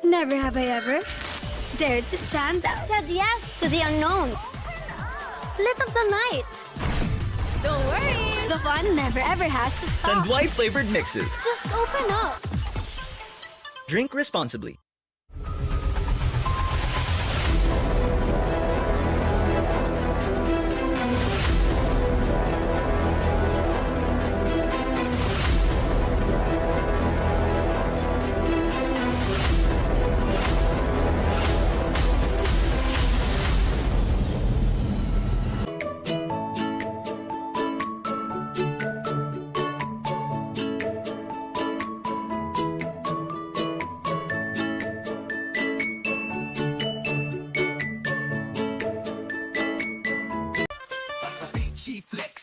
Never have I ever dared to stand out. Said yes to the unknown. Lit up the night. Don't worry. The fun never ever has to stop. Tanduay flavored mixes. Just open up. Drink responsibly.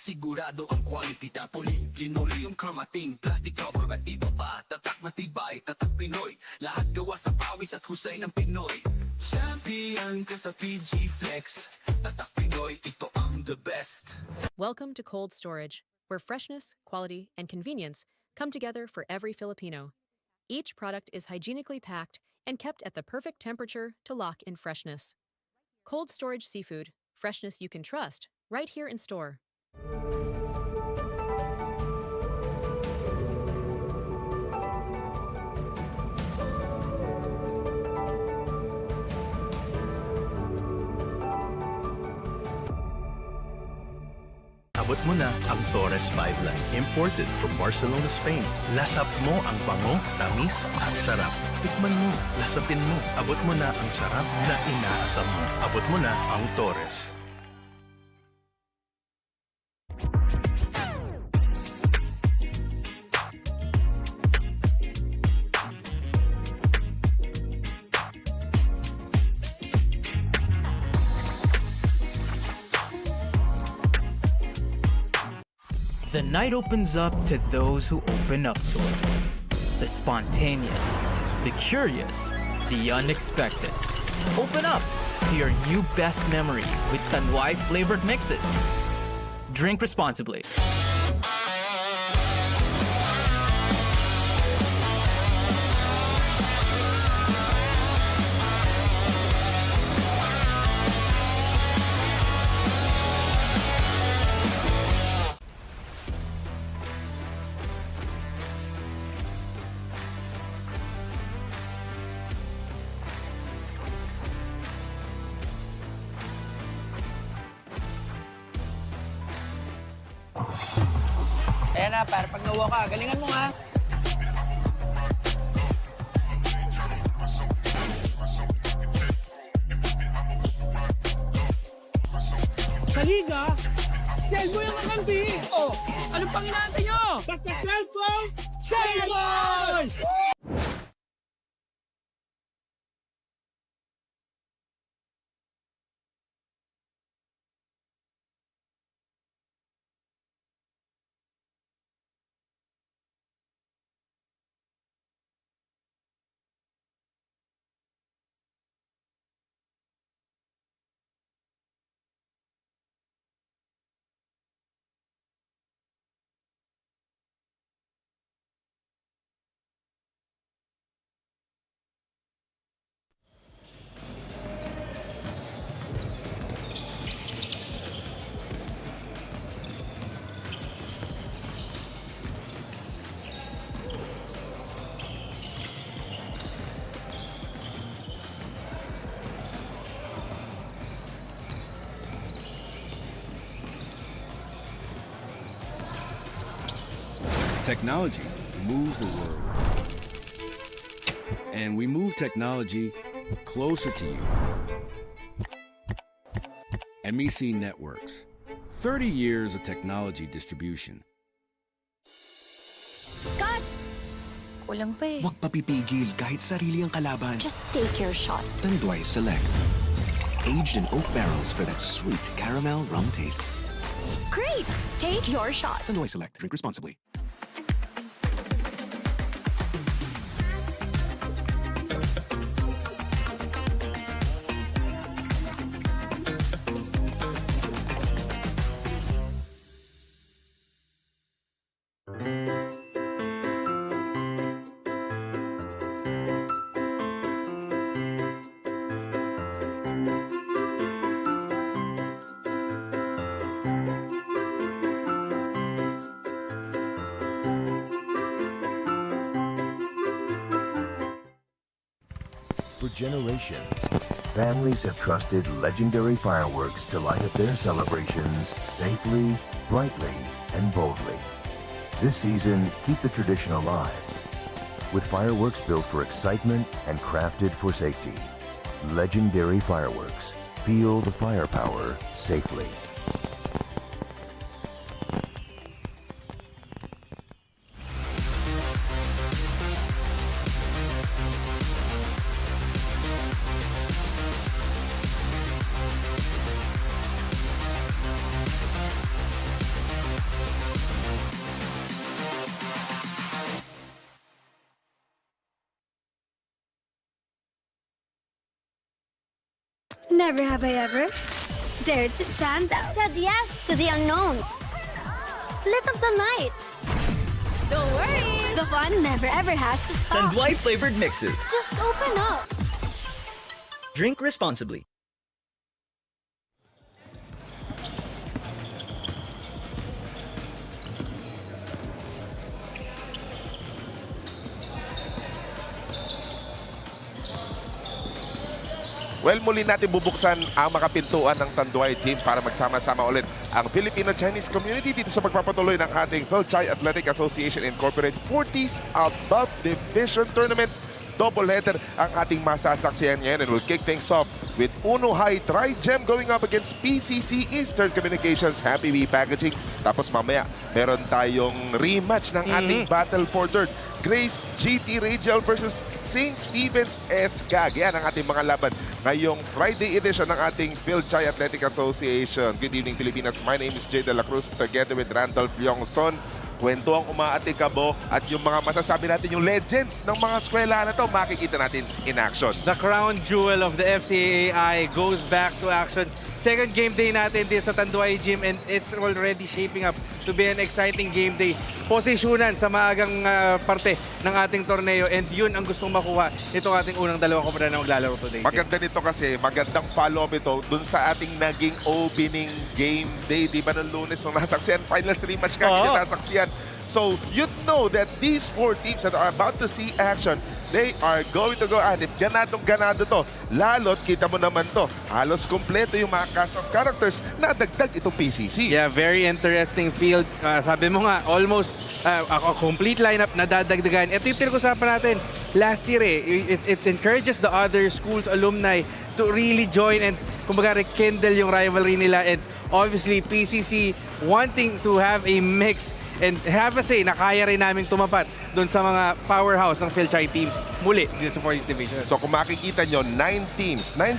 Sigurado ang quality tapoli linoleum karmating plastic cover at iba pa tatak matibay tatak Pinoy lahat gawa sa pawis at husay ng Pinoy champion ka sa PG Flex tatak Pinoy ito ang the best. Welcome to Cold Storage, where freshness, quality, and convenience come together for every Filipino. Each product is hygienically packed and kept at the perfect temperature to lock in freshness. Cold Storage Seafood, freshness you can trust, right here in store. Abot mo na ang Torres 5 Line, imported from Barcelona, Spain. Lasap mo ang bango, tamis at sarap. Tikman mo, lasapin mo. Abot mo na ang sarap na inaasam mo. Abot mo na ang Torres. The night opens up to those who open up to it. The spontaneous, the curious, the unexpected. Open up to your new best memories with Tanduay flavored mixes. Drink responsibly. Ayan na, para pag nawa ka, galingan mo ha. Sa liga, cellphone ang kakampi. Oh, anong pang inaantay nyo? Basta cellphone, cellphone! Technology moves the world. And we move technology closer to you. MEC Networks. 30 years of technology distribution. Cut! Kulang pa eh. Huwag papipigil kahit sarili ang kalaban. Just take your shot. Tanduay Select. Aged in oak barrels for that sweet caramel rum taste. Great! Take your shot. Tanduay Select. Drink responsibly. For generations, families have trusted legendary fireworks to light up their celebrations safely, brightly, and boldly. This season, keep the tradition alive with fireworks built for excitement and crafted for safety. Legendary fireworks. Feel the firepower safely. Never have I ever dared to stand out. Said yes to the unknown. Lit up the night. Don't worry. The fun never ever has to stop. Tanduay flavored mixes. Just open up. Drink responsibly. Well, muli natin bubuksan ang mga pintuan ng Tanduay Gym para magsama-sama ulit ang Filipino-Chinese community dito sa pagpapatuloy ng ating Fil-Chi Athletic Association Incorporated 40s Above Division Tournament. Double-header ang ating masasaksihan ngayon, and we'll kick things off with Uno High Trigem going up against PCC Eastern Communications Happybee Packaging. Tapos mamaya, meron tayong rematch ng ating Battle for Third. Grace GT Radial versus St. Stephen's SCAG. Yan ang ating mga laban ngayong Friday edition ng ating Fil-Chi Athletic Association. Good evening, Pilipinas. My name is Jay De La Cruz together with Randolph Leongson. Kwento ang umaatikabo at yung mga masasabi natin, yung legends ng mga eskwela na to, makikita natin in action. The crown jewel of the FCAI goes back to action. Second game day natin dito sa Tanduay Gym, and it's already shaping up to be an exciting game day. Posisyonan sa maagang parte ng ating torneo, and yun ang gustong makuha itong ating unang dalawang kumara na maglalaro today. Maganda nito kasi magandang follow-up ito dun sa ating naging opening game day. Di ba ng Lunes nung nasaksiyan? Finals rematch ka, hindi nasaksiyan. So, you know that these four teams that are about to see action, they are going to go at it. Ganadong-ganado to. Lalo't kita mo naman to. Halos kompleto yung mga cast of characters na dagdag itong PCC. Yeah, very interesting field. Sabi mo nga, almost a complete lineup na dadagdagan. Ito yung pinag-usapan natin last year It encourages the other schools, alumni to really join and kumbaga rekindle yung rivalry nila. And obviously, PCC wanting to have a mix and have a say na kaya rin namin tumapat doon sa mga powerhouse ng Fil-Chi teams muli dito sa 40th Division. So kung makikita nyo, 9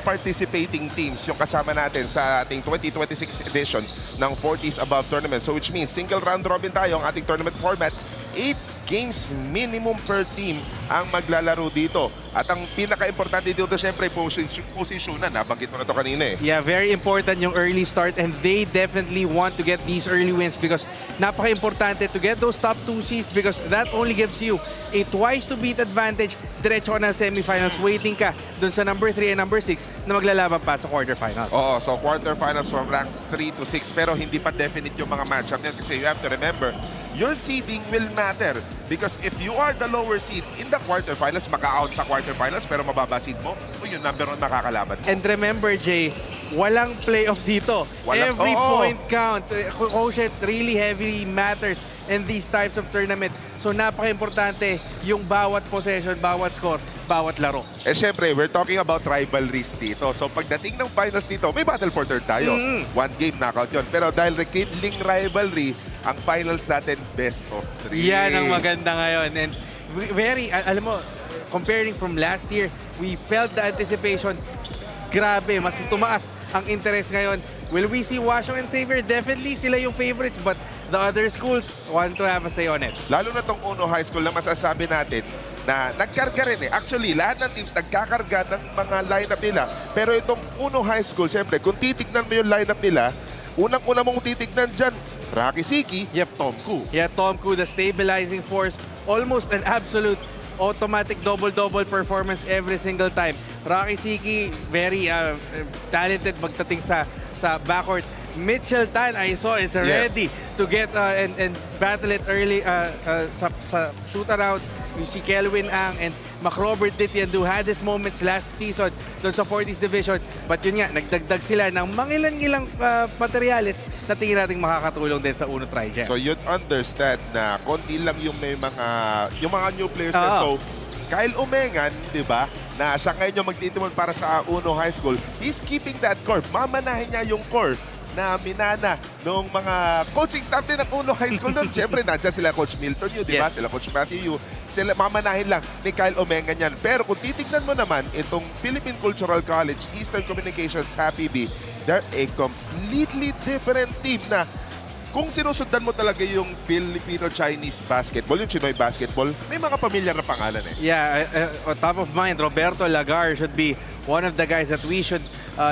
participating teams yung kasama natin sa ating 2026 edition ng 40s Above Tournament. So which means single round robin tayo ang ating tournament format. 8 games minimum per team ang maglalaro dito. At ang pinaka-importante dito, syempre, posisyonan. Nabanggit mo na ito kanina Yeah, very important yung early start, and they definitely want to get these early wins because napaka-importante to get those top 2 seeds because that only gives you a twice-to-beat advantage. Diretso ka na semifinals, waiting ka dun sa number 3 and number 6 na maglalaban pa sa quarterfinals. Oo, so quarterfinals from ranks 3 to 6, pero hindi pa definite yung mga matchup nyo kasi you have to remember, your seeding will matter because if you are the lower seed in the quarterfinals, maka-out sa quarterfinals pero mababa seed mo, yung number 1 makakalaban. And remember, Jay, walang playoff dito. Every point counts. Quotient really heavily matters in these types of tournament. So napaka-importante yung bawat possession, bawat score, bawat laro. Eh syempre, we're talking about rivalries dito. So pagdating ng finals dito, may battle for third tayo. 1 game knockout yun. Pero dahil rekindling rivalry, ang finals natin best of 3. Yan ang maganda ngayon. And very, alam mo, comparing from last year, we felt the anticipation. Grabe, mas tumaas ang interest ngayon. Will we see Washington and Xavier? Definitely sila yung favorites, but the other schools want to have a say on it. Lalo na tong Uno High School na masasabi natin na nagkarga rin Actually, lahat ng teams nagkakarga ng mga lineup nila. Pero itong Uno High School, siyempre, kung titignan mo yung lineup nila, unang-una mong titignan dyan, Rocky Siki, Tom Koo. Yeah, Tom Koo, the stabilizing force. Almost an absolute automatic double-double performance every single time. Rocky Siki, very talented magdating sa backcourt. Mitchell Tan, I saw, is ready to get and battle it early sa shoot-around. si Kelvin Ang and Mac-Robert Ditiandu had his moments last season doon sa 40s Division. But yun nga, nagdagdag sila ng mangilan-ilang materyales na tingin natin makakatulong din sa Uno Trigem. So you'd understand na konti lang yung yung mga new players na. So Kyle Umengan, di ba, na siya ngayon yung magtitimon para sa Uno High School, he's keeping that core. Mamanahin niya yung core na minana nung mga coaching staff din ng Uno High School doon. Siyempre, nandiyan sila Coach Milton Yu, di ba? Sila Coach Matthew Yu. Sila mamanahin lang ni Kyle Omengan yan. Pero kung titignan mo naman, itong Philippine Cultural College, Eastern Communications, Happybee, they're a completely different team na kung sinusundan mo talaga yung Filipino-Chinese basketball, yung Chinoy basketball, may mga pamilyar na pangalan eh. Yeah, on top of mind, Roberto Lagar should be one of the guys that we should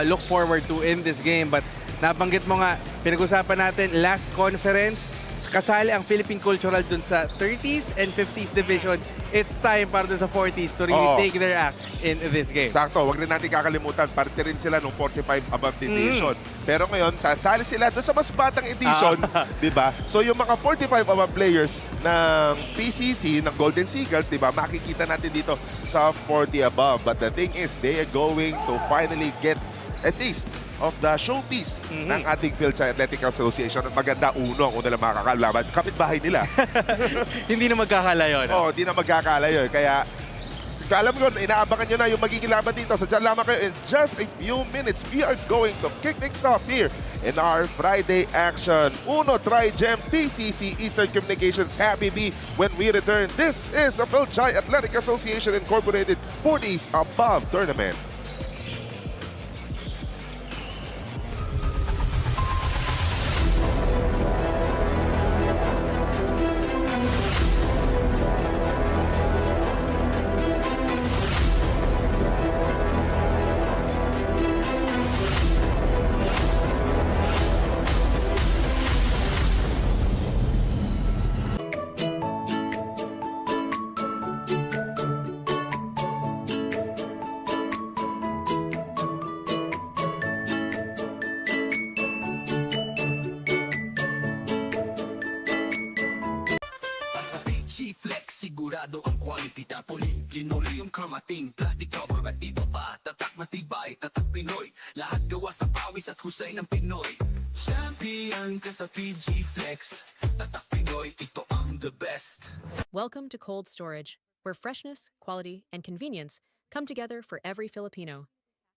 look forward to in this game. But nabanggit mo nga, pinag-usapan natin last conference, kasali ang Philippine Cultural dun sa 30s and 50s division. It's time para dun sa 40s to really take their act in this game. Sakto, wag rin natin kakalimutan, parte rin sila nung 45 above division. Pero ngayon, sasali sila doon sa mas batang edition, di ba? So yung mga 45 above players ng PCC, ng Golden Seagulls, di ba, makikita natin dito sa 40 above. But the thing is, they are going to finally get a taste of the showpiece ng ating Fil-Chi Athletic Association. At maganda, uno ang una lang makakalaban. Kapitbahay nila. Hindi na magkakalayo. Oo, hindi na magkakalayo. Kaya, alam ko, inaabangan nyo na yung magiging laban dito. So, dyan lamang kayo. In just a few minutes, we are going to kick things off here in our Friday action. Uno Trigem PCC Eastern Communications Happybee. When we return, this is the Fil-Chi Athletic Association Incorporated 40s Above Tournament. Sigurado ang quality, tarpaulin, linoleum, kamating, plastic cover at iba pa. Tatak matibay, tatak Pinoy, lahat gawa sa pawis at husay ng Pinoy. Champion ka sa PG Flex, tatak Pinoy, ito ang the best. Welcome to Cold Storage, where freshness, quality, and convenience come together for every Filipino.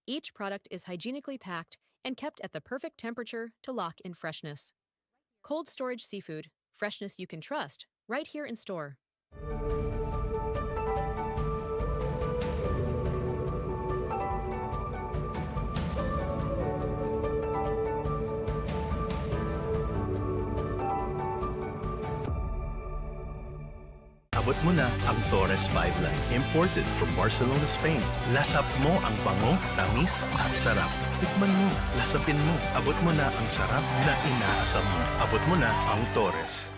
Each product is hygienically packed and kept at the perfect temperature to lock in freshness. Cold Storage Seafood, freshness you can trust, right here in store. Abot mo na ang Torres 5 Line, imported from Barcelona, Spain. Lasap mo ang bango, tamis at sarap. Tikman mo, lasapin mo. Abot mo na ang sarap na inaasam mo. Abot mo na ang Torres.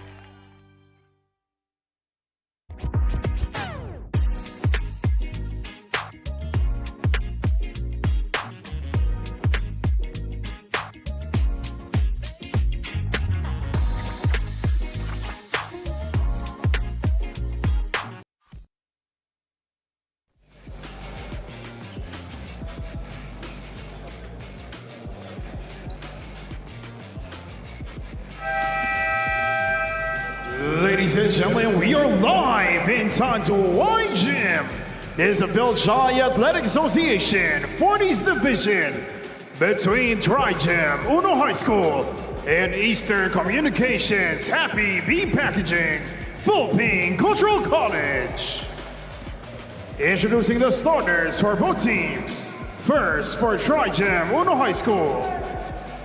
Ladies and gentlemen, we are live in Tanduay Gym. This is the Fil-Chi Athletic Association 40s Division between Trigem, Uno High School, and Eastern Communications Happybee Packaging, Philippine Cultural College. Introducing the starters for both teams. First for Trigem, Uno High School.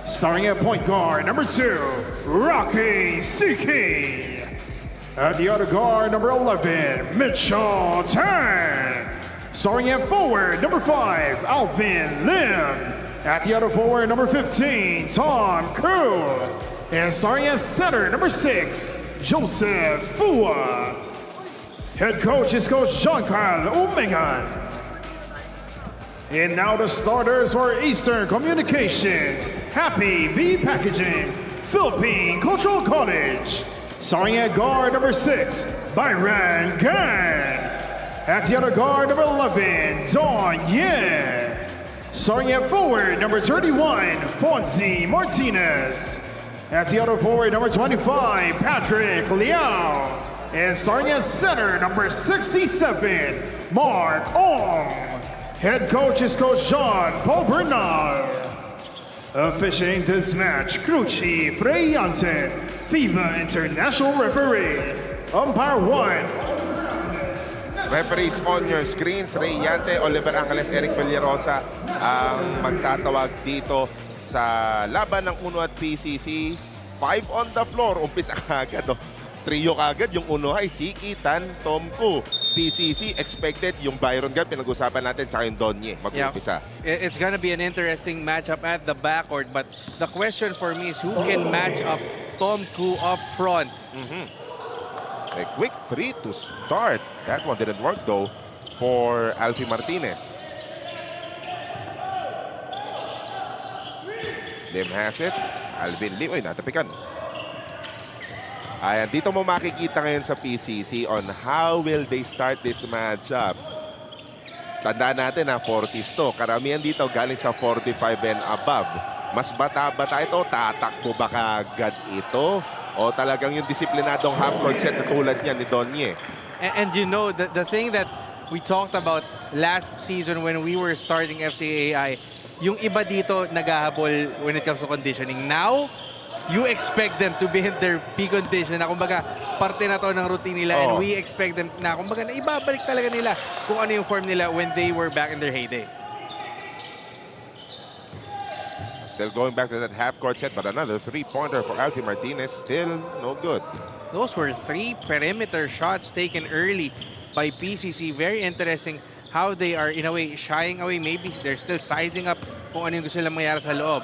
Starting at point guard, number 2, Rocky CK. At the other guard, number 11, Mitchell Tan. Starting at forward, number 5, Alvin Lim. At the other forward, number 15, Tom Koo. And starting at center, number 6, Joseph Fua. Head coach is Coach Jean-Carl Umengan. And now the starters for Eastern Communications, Happybee Packaging, Philippine Cultural College. Starting at guard, number 6, Byron Gan. At the other guard, number 11, Don Yin. Starting at forward, number 31, Fonzie Martinez. At the other forward, number 25, Patrick Liao. And starting at center, number 67, Mark Ong. Head coach is Coach John Paul Bernal. Officiating this match, Crew Chief Ray Jansen, FIBA International Referee. Umpire 1. Referees on your screens, Ray Yante, Oliver Angeles, Eric Villarosa ang magtatawag dito sa laban ng Uno at PCC. 5 on the floor, umpisa kagad. Trio kagad, yung Uno ay Siki, Tan, Tomku. PCC expected yung Byron Gan, pinag-usapan natin, tsaka yung Donye mag-umpisa. Yeah. It's gonna be an interesting matchup at the backcourt, but the question for me is who can match up Tomku up front? A quick three to start. That one didn't work though for Alfie Martinez. Lim has it. Alvin Lim. Uy, natapikan. Ayan, dito mo makikita ngayon sa PCC on how will they start this matchup. Tandaan natin na 40s to. Karamihan dito galing sa 45 and above. Mas bata-bata ito, tatakbo ba kagad ito? O talagang yung disiplinadong half-court set na tulad niya ni Donye? And you know, the thing that we talked about last season when we were starting FCAI, yung iba dito naghahabol when it comes to conditioning. Now, you expect them to be in their peak condition na kumbaga parte na to ng routine nila and we expect them na kumbaga na ibabalik talaga nila kung ano yung form nila when they were back in their heyday. Still going back to that half-court set, but another three-pointer for Alfie Martinez. Still no good. Those were 3 perimeter shots taken early by PCC. Very interesting how they are, in a way, shying away. Maybe they're still sizing up kung ano yung gusto nilang mangyari sa loob.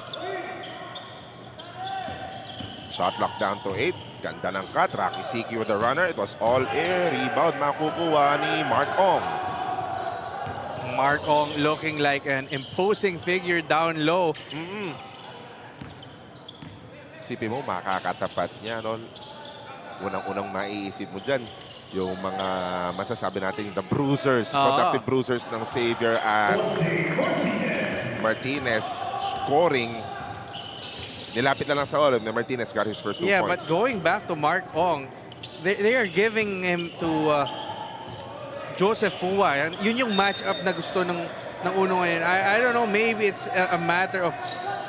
Shot lock down to 8. Ganda ng cut. Rocky Siki with the runner. It was all air. Rebound makukuha ni Mark Ong. Mark Ong looking like an imposing figure down low. Isipin mo, makakatapat niya. No? Unang-unang maiisip mo dyan, yung mga masasabi natin, the bruisers, productive bruisers ng Xavier as Martinez scoring. Nilapit na lang sa all. Martinez got his first 2 points. Yeah, but going back to Mark Ong, they are giving him to Joseph Fua. Yun yung matchup na gusto ng Uno ngayon. I don't know, maybe it's a matter of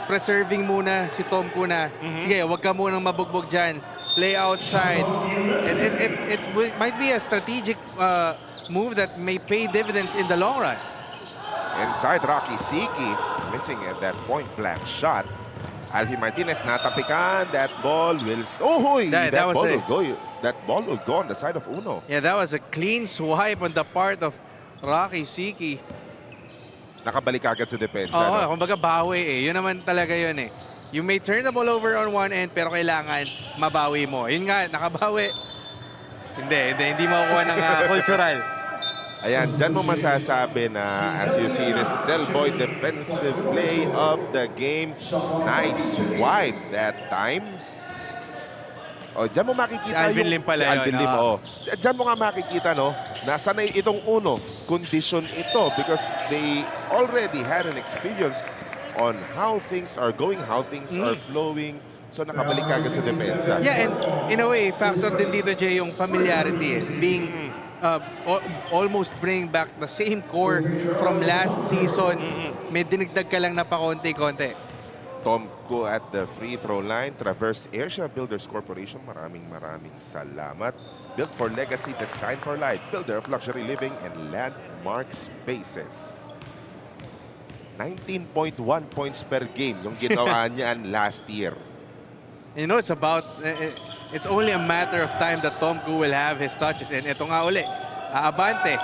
preserving muna si Tomku na, sige, wag ka munang mabugbog dyan. Play outside. And it might be a strategic move that may pay dividends in the long run. Inside, Rocky Siki missing at that point-blank shot. Alfie Martinez natapikan. That ball will... That ball will go on the side of Uno. Yeah, that was a clean swipe on the part of Rocky Siki. Nakabalik agad sa depensa. Kumbaga bawi eh. Yun naman talaga yun eh. You may turn the ball over on one end pero kailangan mabawi mo. Yun nga, nakabawi. Hindi makukuha ng cultural. Ayan, dyan mo masasabi na as you see the Cellboy defensive play of the game. Nice swipe that time. Dyan mo makikita si Alvin Lim pala si Alvin Lim, Dyan mo nga makikita, no, nasanay itong Uno. Condition ito because they already had an experience on how things are going, how things are flowing. So nakabalik agad sa depensa. Yeah, and in a way, factor din dito, Jay, yung familiarity. Being almost bringing back the same core from last season. May dinigdag ka lang na pa konti-konti. Tomku at the free throw line. Traverse Asia Builders Corporation. Maraming salamat. Built for legacy, designed for life. Builder of luxury living and landmark spaces. 19.1 points per game yung ginawa niyan last year. You know, it's only a matter of time that Tomku will have his touches. And ito nga uli, aabante.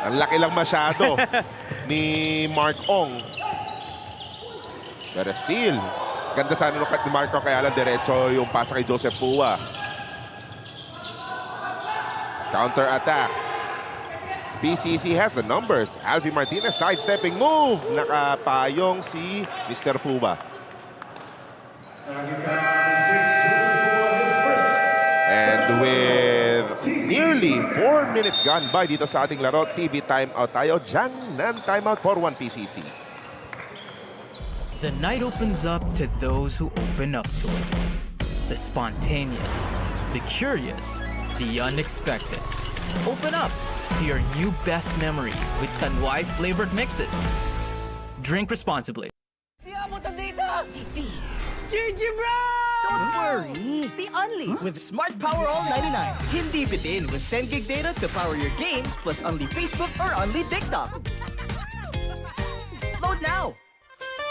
Ang laki lang masyado ni Mark Ong. Pero still, ganda sana nung cut ni Mark Ong, kaya lang diretso yung pasa kay Joseph Fua. Counter attack. PCC has the numbers. Alfie Martinez sidestepping move. Nakapayong si Mr. Fua. And with Nearly 4 minutes gone by dito sa ating laro. TV timeout tayo. Jiangnan timeout for 1 PCC. The night opens up to those who open up to it. The spontaneous, the curious, the unexpected. Open up to your new best memories with Tanduay flavored mixes. Drink responsibly. Don't worry. The Only with Smart Power All 99. Hindi bitin with 10 gig data to power your games plus only Facebook or only TikTok. Load now.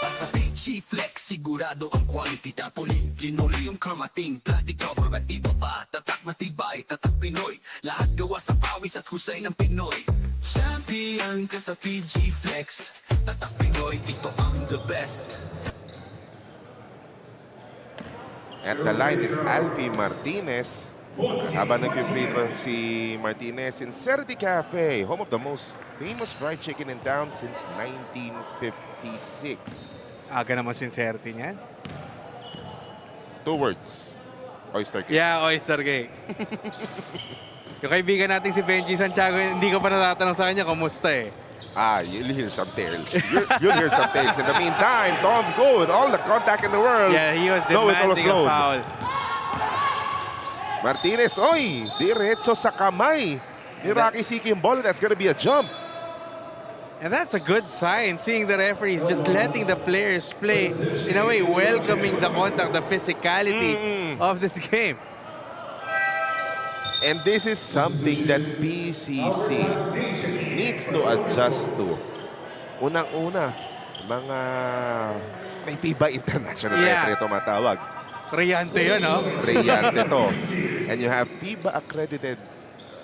Basta Fil-Chi Flex, sigurado ang quality. Tarpaulin, linoleum, karmating, plastic cover at iba pa. Tatak matibay, tatak Pinoy. Lahat gawa sa pawis at husay ng Pinoy. Champion ka sa Fil-Chi Flex. Tatak Pinoy, ito ang the best. At the line is Alfie Martinez. Habang nag-free throw si Martinez, Sincerity Cafe, home of the most famous fried chicken in town since 1956. Aga naman sincerity niyan. 2 words. Oyster cake. Yeah, oyster cake. Yung kaibigan natin si Benji Santiago, hindi ko pa natatanong sa kanya, kumusta eh. You'll hear some tales. You'll hear some tales. In the meantime, Tom Good, all the contact in the world. Yeah, he was demanding a foul. Martinez, oy, diretso sa kamay ni Rocky Siki yung ball. That's gonna be a jump. And that's a good sign, seeing the referees just letting the players play, in a way, welcoming the contact, the physicality of this game. And this is something that PCC needs to adjust to. Unang-una, mga may FIBA International referee tumatawag. Reyante yun, no? Reyante to. And you have FIBA-accredited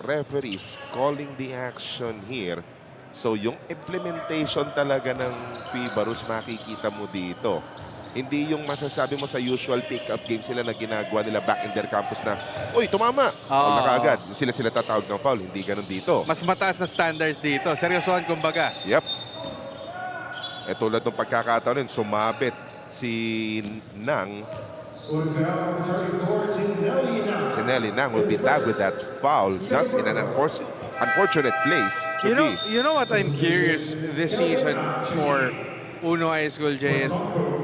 referees calling the action here. So yung implementation talaga ng FIBA rules makikita mo dito. Hindi yung masasabi mo sa usual pick-up games nila na ginagawa nila back in their campus na, uy, tumama! Foul na kaagad. Sila tatawag ng foul. Hindi ganun dito. Mas mataas na standards dito. Seryosohan kumbaga. Yep. E tulad ng pagkakataon nun, sumabit si Nang. Si Nelly Nang will be tagged with that foul just in an unfortunate place to be. You know what I'm curious this season for Uno High School, JS?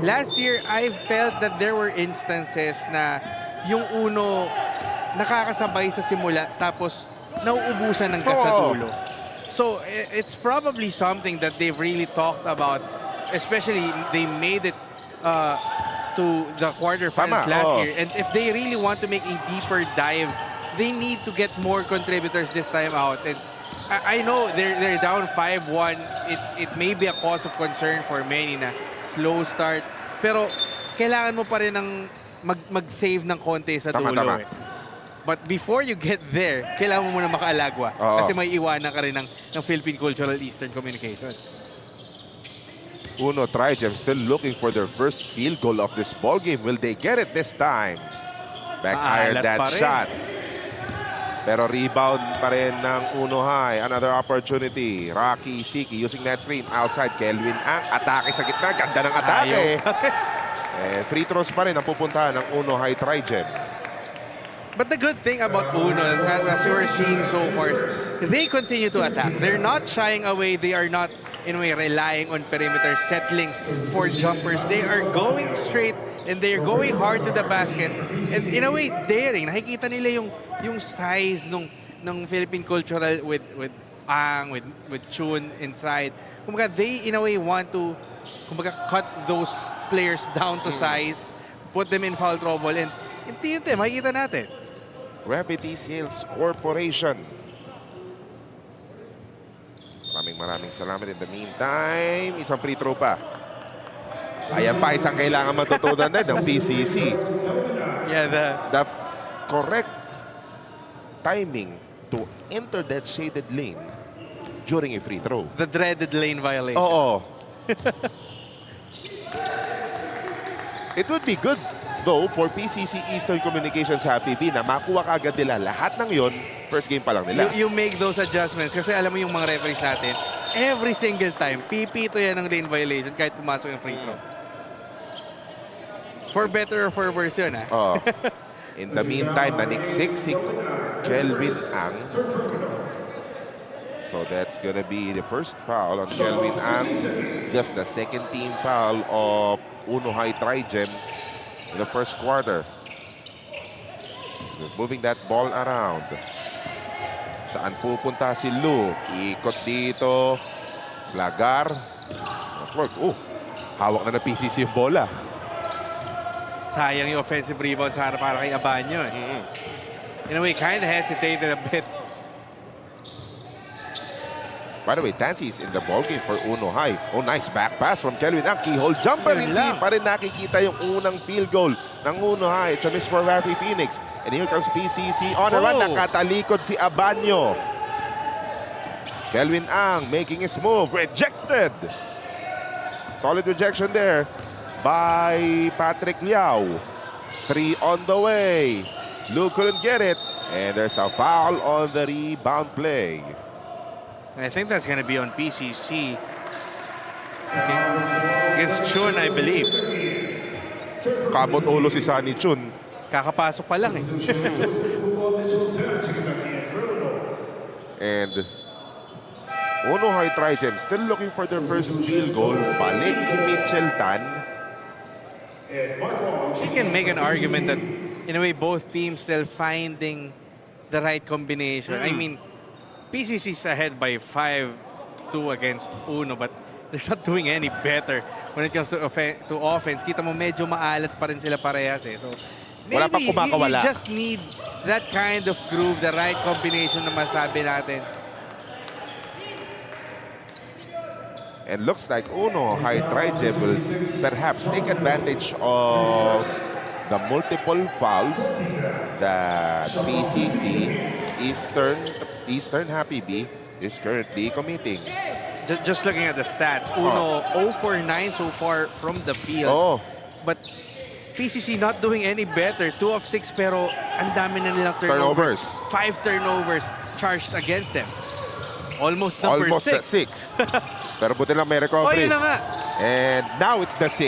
Last year, I felt that there were instances na yung Uno nakakasabay sa simula tapos nauubusan ng gas sa dulo. So, it's probably something that they've really talked about, especially they made it to the quarterfinals last year. And if they really want to make a deeper dive, they need to get more contributors this time out. And I know they're down 5-1. It may be a cause of concern for many na slow start. Pero kailangan mo pa rin ng mag-save ng konti sa dulo. Eh. But before you get there, kailangan mo muna makaalagwa. Kasi may iwanan ka rin ng Philippine Cultural Eastern Communications. Uno Trigem still looking for their first field goal of this ball game. Will they get it this time? Back-iron that shot. Pero rebound pa rin ng Uno High. Another opportunity. Rocky Siki using that screen outside. Kelvin Ang. Atake sa gitna. Ganda ng atake. Free throws pa rin ang pupuntahan ng Uno High Trigem. But the good thing about Uno, as we're seeing so far, they continue to attack. They're not shying away. They are not, in a way, relying on perimeter, settling for jumpers. They are going straight and they're going hard to the basket. And in a way, daring. Nakikita nila yung size ng Philippine Cultural with Ang, with Chun inside. Kumbaga, they, in a way, want to cut those players down to size, put them in foul trouble, and makikita natin. Gravity Sales Corporation. Maraming salamat. In the meantime, isang free throw pa. Ayan pa, isang kailangan matutunan din ng PCC. Yeah, the correct timing to enter that shaded lane during a free throw. The dreaded lane violation. Oo. It would be good though for PCC Eastern Communications Happybee na makuha kagad nila lahat ng yon first game pa lang nila. You make those adjustments kasi alam mo yung mga referees natin, every single time, pipito yan ng lane violation kahit pumasok yung free throw. For better or for worse yun, ha? In the meantime, naniksik si Kelvin Ang. So that's gonna be the first foul on Kelvin Ang. Just the second team foul of Uno High Trigem in the first quarter. Just moving that ball around. Saan pupunta si Lu? Ikot dito. Lagar. Network. Hawak na PCC yung bola. Sayang yung offensive rebound sana para kay Abanyo. In a way, kind of hesitated a bit. By the way, Tansy is in the ballgame for Uno High. Oh, nice back pass from Kelvin. Ang keyhole jumper. Hindi pa rin nakikita yung unang field goal ng Uno High. It's a miss for Rafi Phoenix. And here comes PCC on the run. Nakatalikod si Abanyo. Kelvin Ang making his move. Rejected. Solid rejection there by Patrick Liao. 3 on the way. Lu couldn't get it. And there's a foul on the rebound play. I think that's going to be on PCC. Against Chun, I believe. Kamot ulo si Sunny Chun. Kakapasok pa lang eh. And Uno High Trigem still looking for their first field goal. Balik si Mitchell Tan. You can make an argument that in a way both teams still finding the right combination. I mean, PCC's ahead by 5-2 against Uno, but they're not doing any better when it comes to offense. Kita mo medyo maalat pa rin sila parehas eh. So maybe you just need that kind of groove, the right combination na masabi natin. And looks like Uno High Trigem will perhaps take advantage of the multiple fouls that PCC Eastern Happybee is currently committing. Just looking at the stats, Uno 0 for 9 so far from the field. But PCC not doing any better. 2 of 6 pero ang dami na nilang turnovers. 5 turnovers charged against them. Almost number 6. Pero buti lang may recovery. Yun na nga. And now it's the 6.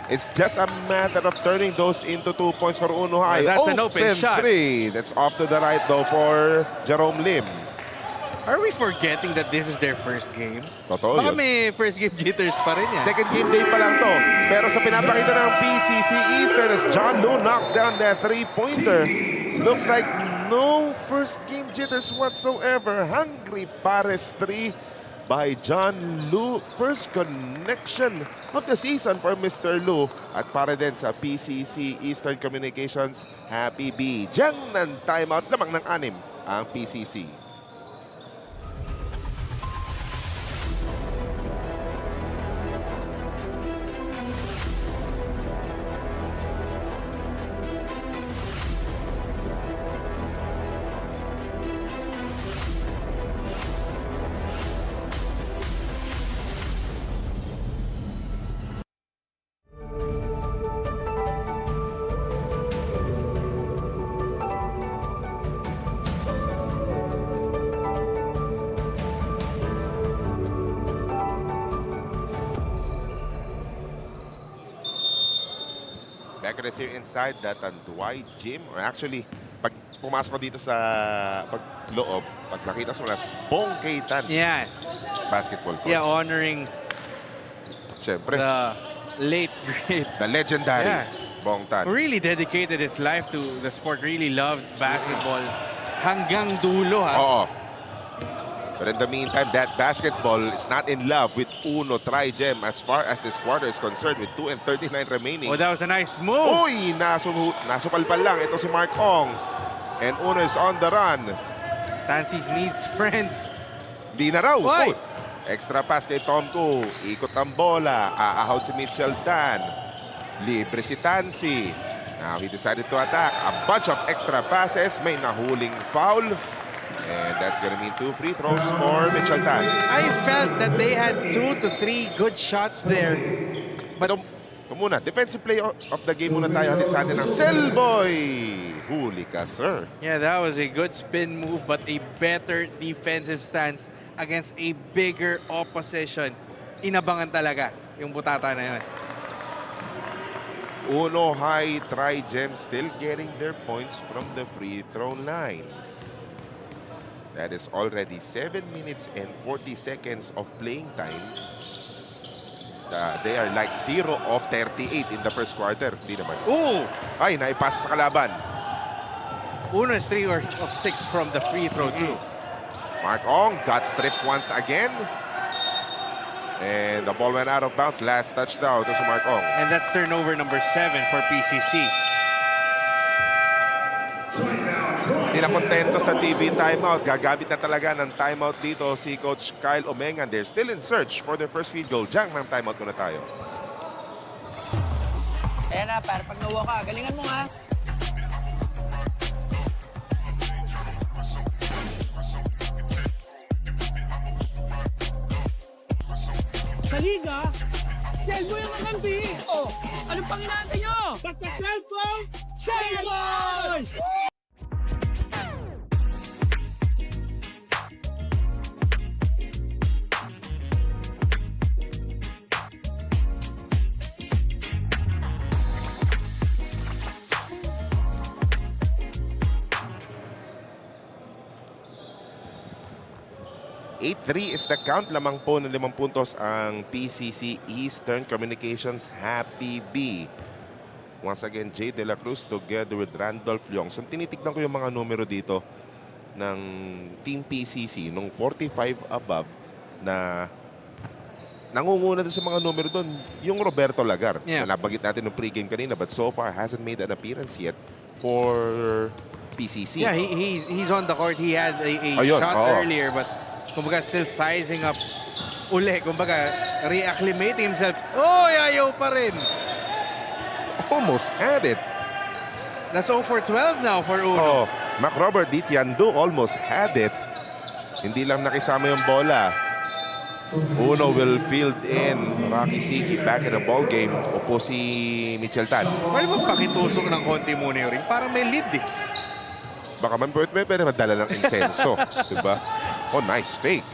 It's just a matter of turning those into 2 points for Uno High. That's an open shot. 3. That's off to the right though for Jerome Lim. Are we forgetting that this is their first game? Totoo Baka yun. may first game jitters pa rin yan. Second game day pa lang to. Pero sa pinapakita ng PCC Eastern as John Lu knocks down that 3-pointer. Looks like no first game jitters whatsoever. Hungry Pares 3 by John Lu. First connection of the season for Mr. Lu. At para din sa PCC Eastern Communications Happybee. Diyan ng timeout lamang ng 6 ang PCC. Back at us here inside the Tanduay Gym. Or actually, pag pumasok ko dito sa pagloob, pag nakita sa mga Bong Keitan. Yeah. Basketball coach. Yeah, honoring Siyempre. the late, great. The legendary Bong Tan. Really dedicated his life to the sport. Really loved basketball. Hanggang dulo, ha? Oo. But in the meantime, that basketball is not in love with Uno Trigem as far as this quarter is concerned with 2:39 remaining. Oh, that was a nice move. Uy, nasupalpal lang. Ito si Mark Ong. And Uno is on the run. Tansy needs friends. Di na raw. Why? Extra pass kay Tom Koo. Ikot ang bola. Aahaw si Mitchell Tan. Libre si Tansy. Now he decided to attack. A bunch of extra passes. May nahuling foul. And that's gonna mean 2 free throws for Mitchell Tan. I felt that they had 2 to 3 good shots there. But ito muna, defensive play of the game muna tayo. Hatid sa atin ng Cellboy. Huli ka, sir. Yeah, that was a good spin move but a better defensive stance against a bigger opposition. Inabangan talaga yung butata na yun. Uno High Trigem still getting their points from the free throw line. That is already 7 minutes and 40 seconds of playing time. They are like 0 of 38 in the first quarter. Hindi naman. Ooh! Ay, naipasa sa kalaban. Uno is 3 of 6 from the free throw too. Mark Ong got stripped once again. And the ball went out of bounds. Last touchdown to si Mark Ong. And that's turnover number 7 for PCC. Hindi na kontento sa TV timeout. Gagamit na talaga ng timeout dito si Coach Kyle Omengan. They're still in search for their first field goal. Diyan, ng timeout muna tayo. Ayan na, para pag nawa ka, galingan mo nga. Sa liga, sell mo yung makampi. Oh, anong pang inaantay nyo? Basta cellphone, sell boys! 8-3 is the count. Lamang po ng 5 puntos ang PCC Eastern Communications Happybee. Once again, Jay De La Cruz together with Randolph Leongson. Tinitignan ko yung mga numero dito ng Team PCC nung 45 above na nangunguna doon sa mga numero doon. Yung Roberto Lagar na nabagit natin nung pregame kanina, but so far hasn't made an appearance yet for PCC. Yeah, he's on the court. He had a shot earlier, but kumbaga still sizing up uli. Kumbaga reacclimating himself. Oh, ayaw pa rin. Almost had it. That's 0 for 12 now for Uno. Mac Robert Ditiando almost had it. Hindi lang nakisama yung bola. Uno will field in Rocky Siki back in the ball game. Upo si Michel Tan. Pwede mo pakitusok ng konti muna yung ring? Parang may lead eh. Baka man pwede madala ng insenso. Diba? Oh, nice fake.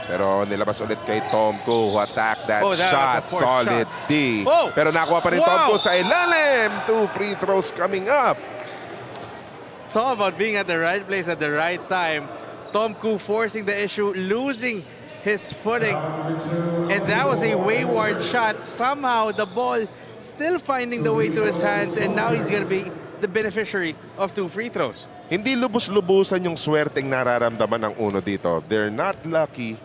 Pero nilabas ulit kay Tomko who attacked that shot. Solid shot. D. Oh! Pero nakuha pa rin Tomko sa ilalim. 2 free throws coming up. It's all about being at the right place at the right time. Tomko forcing the issue, losing his footing. And that was a wayward shot. Somehow the ball still finding the way to his hands, and now he's going to be the beneficiary of 2 free throws. Hindi lubos-lubusan yung swerteng nararamdaman ng Uno dito. They're not lucky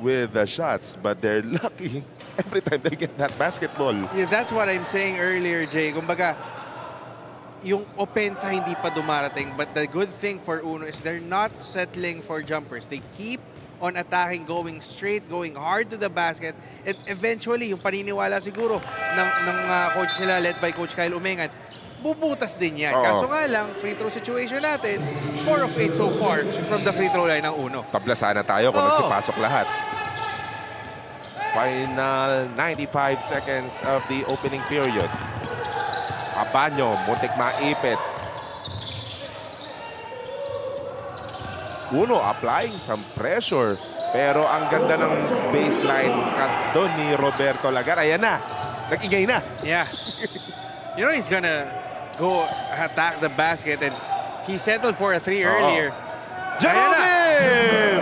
with the shots, but they're lucky every time they get that basketball. Yeah, that's what I'm saying earlier, Jay. Kumbaga, yung opensa hindi pa dumarating, but the good thing for Uno is they're not settling for jumpers. They keep on attacking, going straight, going hard to the basket, and eventually, yung paniniwala siguro ng coach nila led by Coach Kyle Omengan, bubutas din yan. Kaso nga lang, free throw situation natin, 4 of 8 so far from the free throw line ng Uno. Tabla sana tayo kung nagsipasok lahat. Final 95 seconds of the opening period. Abanyo, muntik maipit. Uno applying some pressure. Pero ang ganda ng baseline cut doon ni Roberto Lagar. Ayan na, nag-ingay na. Yeah. You know he's gonna go attack the basket, and he settled for a 3 earlier. Jerome!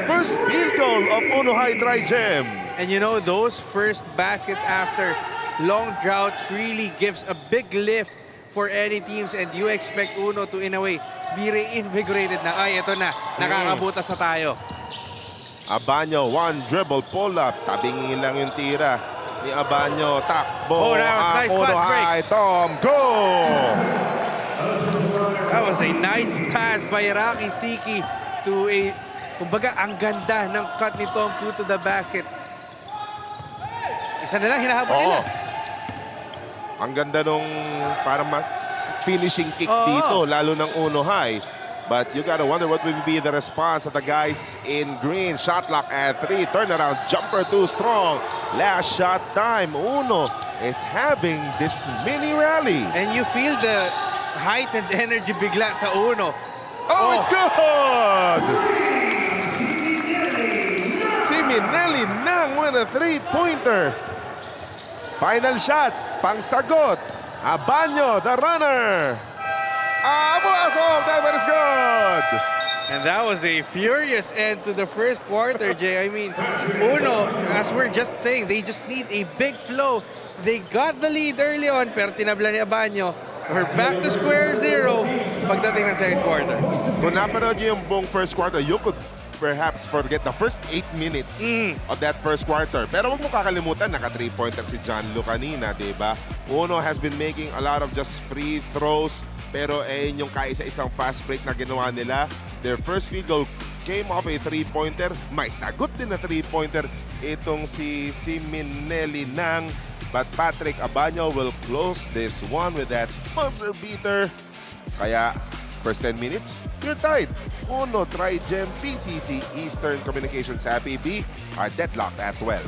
First field goal of Uno High Trigem. And you know, those first baskets after long droughts really gives a big lift for any teams, and you expect Uno to, in a way, be reinvigorated na, ay, ito na, nakakabutas na tayo. Abanyo, 1 dribble pull-up. Tabingin lang yung tira ni Abanyo. Takbo. Oh, that was nice fast break. Tom, go! That was a nice pass by Rocky Siki to a, kumbaga, ang ganda ng cut ni Tom Ku to the basket. Isa na lang, hinahabol nila. Ang ganda nung parang finishing kick dito, lalo ng Uno High. But you gotta wonder what will be the response of the guys in green. Shot clock at 3. Turnaround jumper too strong. Last shot time. Uno is having this mini rally. And you feel the heightened energy bigla sa Uno. Oh, it's good! Si Minelli Nang with a 3-pointer. Final shot. pangsagot. Abanyo, the runner. Abuasok, that one is good. And that was a furious end to the first quarter, Jay. I mean, Uno, as we're just saying, they just need a big flow. They got the lead early on, pero tinabla ni Abanyo. We're back to square zero pagdating ng second quarter. Kung napanood niyo yung buong first quarter, you could perhaps forget the first 8 minutes of that first quarter. Pero huwag mo kakalimutan, naka 3-pointer si John Lu kanina, diba? Uno has been making a lot of just free throws, pero yung kaisa-isang fast break na ginawa nila. Their first field goal came off a 3-pointer. May sagot din na 3-pointer itong si Minelli Nang. But Patrick Abanyo will close this one with that buzzer beater. Kaya, first 10 minutes, you're tied. Uno, Trigem, PCC, Eastern Communications, Happybee are deadlocked at 12.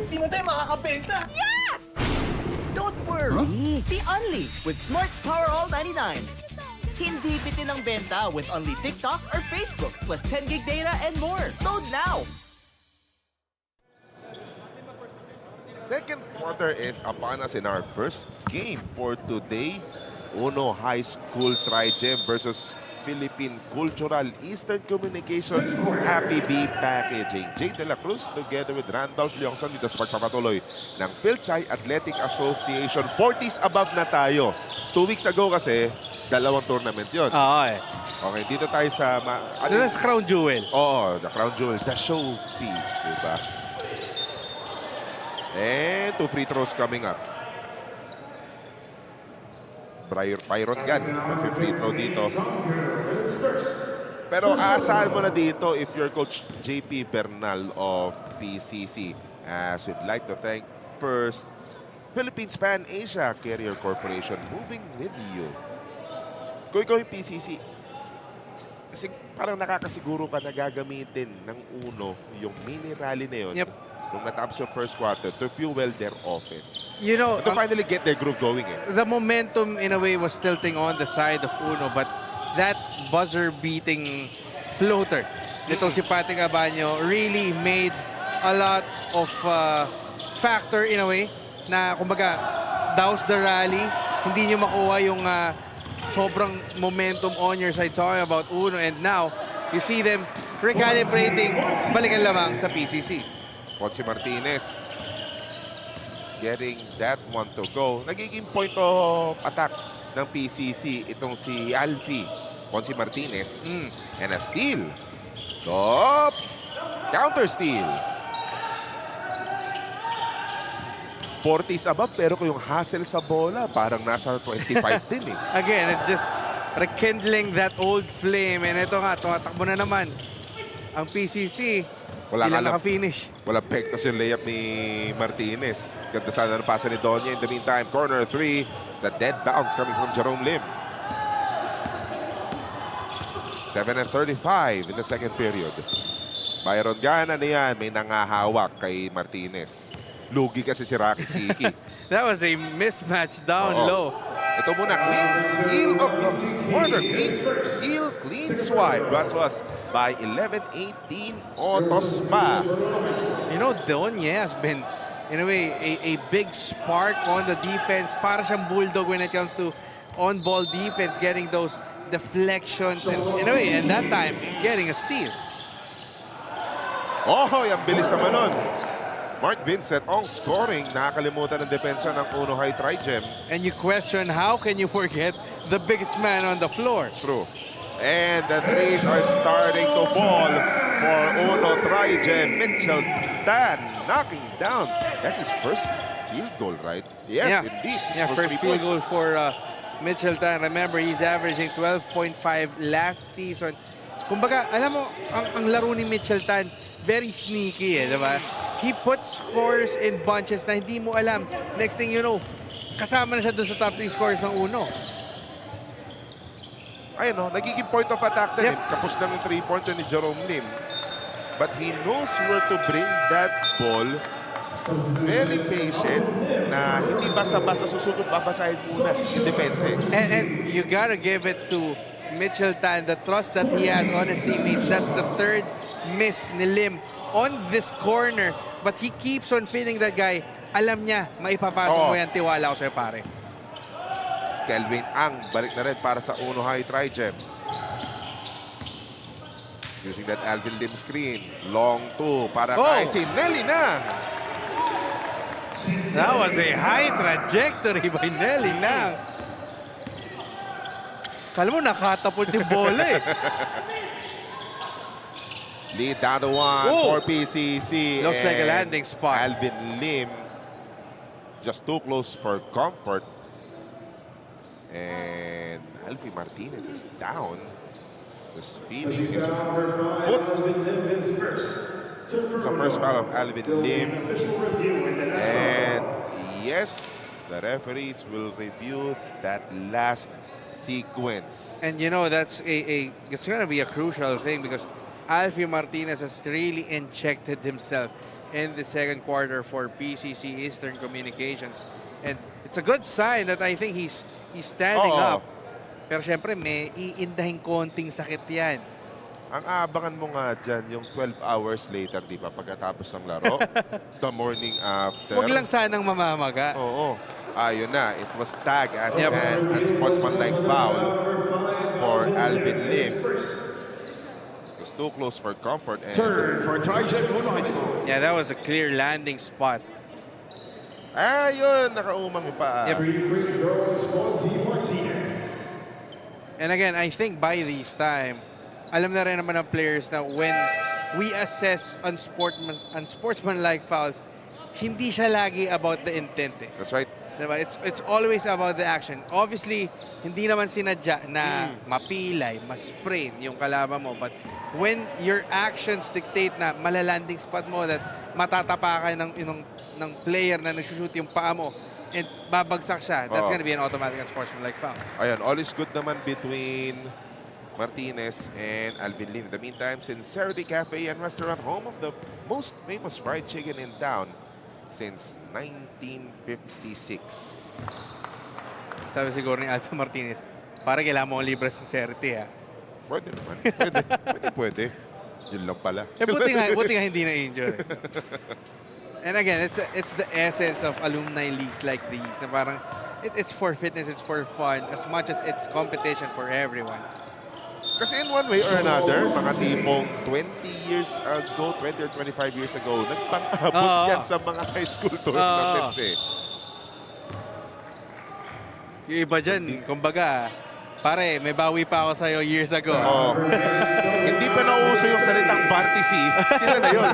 Di mo tayo makakabenta. Yes! Don't worry. Be Only with Smart's Power All 99. Hindi bitin ang benta with only TikTok or Facebook plus 10 gig data and more. Load now. Second quarter is upon us in our first game for today. Uno High School Trigem versus Philippine Cultural Eastern Communications Happybee Packaging. Jay De La Cruz together with Randolph Leongson dito sa pagpapatuloy ng Fil-Chi Athletic Association. 40s above na tayo. 2 weeks ago kasi, dalawang tournament yun. Oo eh. Okay, dito tayo sa... Ano na sa Crown Jewel? Oo, the Crown Jewel. The showpiece, diba? And 2 free throws coming up. Byron Gunn, mag-free throw dito. Pero aasahan mo na dito if you're Coach JP Bernal of PCC. As we'd like to thank first Philippines Pan Asia Carrier Corporation moving with you. Kung ikaw yung PCC, parang nakakasiguro ka na gagamitin ng Uno yung mini rally na yun. Yep. Nung natapos yung first quarter to fuel their offense. You know, to finally get their groove going. The momentum in a way was tilting on the side of Uno, but that buzzer-beating floater nitong si Patrick Abanyo really made a lot of factor in a way na kumbaga douse the rally, hindi nyo makuha yung sobrang momentum on your side. Talking about Uno, and now you see them recalibrating, balikan lamang sa PCC. Ponce Martinez getting that one to go. Nagiging point of attack ng PCC itong si Alfie Ponce Martinez. And a steal. Top. Counter steal. 40s above pero kung yung hustle sa bola parang nasa 25 din eh. Again, it's just rekindling that old flame. And ito nga, tumatakbo na naman ang PCC. Wala ilang naka-finish. Wala pektos yung layup ni Martinez. Ganda sana ng pasa ni Donya. In the meantime, corner 3. It's a dead bounce coming from Jerome Lim. 7:35 in the second period. Byron Gana na yan. May nangahawak kay Martinez. Lugi kasi si Rocky Siki. That was a mismatch down low. Ito muna, clean steal of the corner. Clean steal, clean swipe. That was by 11-18 Otospa. You know, Donya has been, in a way, a big spark on the defense. Para siyang bulldog when it comes to on-ball defense, getting those deflections. And, in a way, and that time, getting a steal. Oh, yung bilis naman nun. Mark Vincent on scoring. Nakakalimutan ng depensa ng Uno High Trigem. And you question, how can you forget the biggest man on the floor? True. And the threes are starting to fall for Uno Trigem. Mitchell Tan knocking down. That's his first field goal, right? Yes, indeed. Yeah, first field goal for Mitchell Tan. Remember, he's averaging 12.5 last season. Kumbaga, alam mo, ang laro ni Mitchell Tan, very sneaky eh, diba? He puts scores in bunches na hindi mo alam. Next thing you know, kasama na siya doon sa top 3 scores ng Uno. Ayun o, nagiging point of attack din. Kapos lang yung 3-pointer ni Jerome Lim. but he knows where to bring that ball. Very patient na hindi basta-basta susugod, babasahin muna yung depensa. And you gotta give it to Mitchell Tan, the trust that he has on his teammates. That's the third miss ni Lim on this corner. But he keeps on feeding that guy. Alam niya, maipapasok mo yan. Tiwala ko sa'yo, pare. Kelvin Ang, balik na rin para sa Uno High Trigem. Using that Alvin Lim screen. Long 2 para kay si Nelly na. That was a high trajectory by Nelly na. Kala mo, nakatapon yung bola eh. Lead down to 1 for PCC. Looks like a landing spot. Alvin Lim just too close for comfort. And Alfie Martinez is down. Just feeding his foot. It's the first foul of Alvin Lim. And yes, the referees will review that last sequence. And you know, that's it's going to be a crucial thing because Alfie Martinez has really injected himself in the second quarter for PCC Eastern Communications. And it's a good sign that I think he's standing up. Pero syempre, may iindahin konting sakit yan. Ang aabangan mo nga dyan, yung 12 hours later, di ba, pagkatapos ng laro, the morning after. Huwag lang sanang mamamaga. Oo. Ayun na, it was tagged as an unsportsmanlike foul for Alvin Lim. It was too close for comfort. And Turn for Trigem High School. Yeah, that was a clear landing spot. Ayun, nakaumang pa. Yep. And again, I think by this time, alam na rin naman ng players na when we assess unsportsmanlike fouls, hindi siya lagi about the intent eh. That's right. Diba? It's always about the action. Obviously, hindi naman sinadya na mapilay, ma-sprain yung kalaban mo. But when your actions dictate na malalanding spot mo, that matatapakan ng player na nagsushoot yung paa mo, and babagsak siya, that's gonna be an automatic unsportsmanlike foul. Ayan, all is good naman between Martinez and Alvin Lim. In the meantime, Sincerity Cafe and Restaurant, home of the most famous fried chicken in town since 1956. Sabi siguro ni Alfie Martinez, para kailangan mo libre Sincerity ha. Pwede naman. Pwede. Yun lang pala. Eh, buti nga hindi na-injure. And again, it's the essence of alumni leagues like these. Na parang, it's for fitness, it's for fun, as much as it's competition for everyone. Kasi in one way or another, mga tipong 20 years ago, 20 or 25 years ago, nagpang-abot yan sa mga high school tournaments eh. Yung iba dyan, kumbaga, pare, may bawi pa ako sa'yo years ago. Hindi pa nauso yung salitang Bartisi. Sila na yun.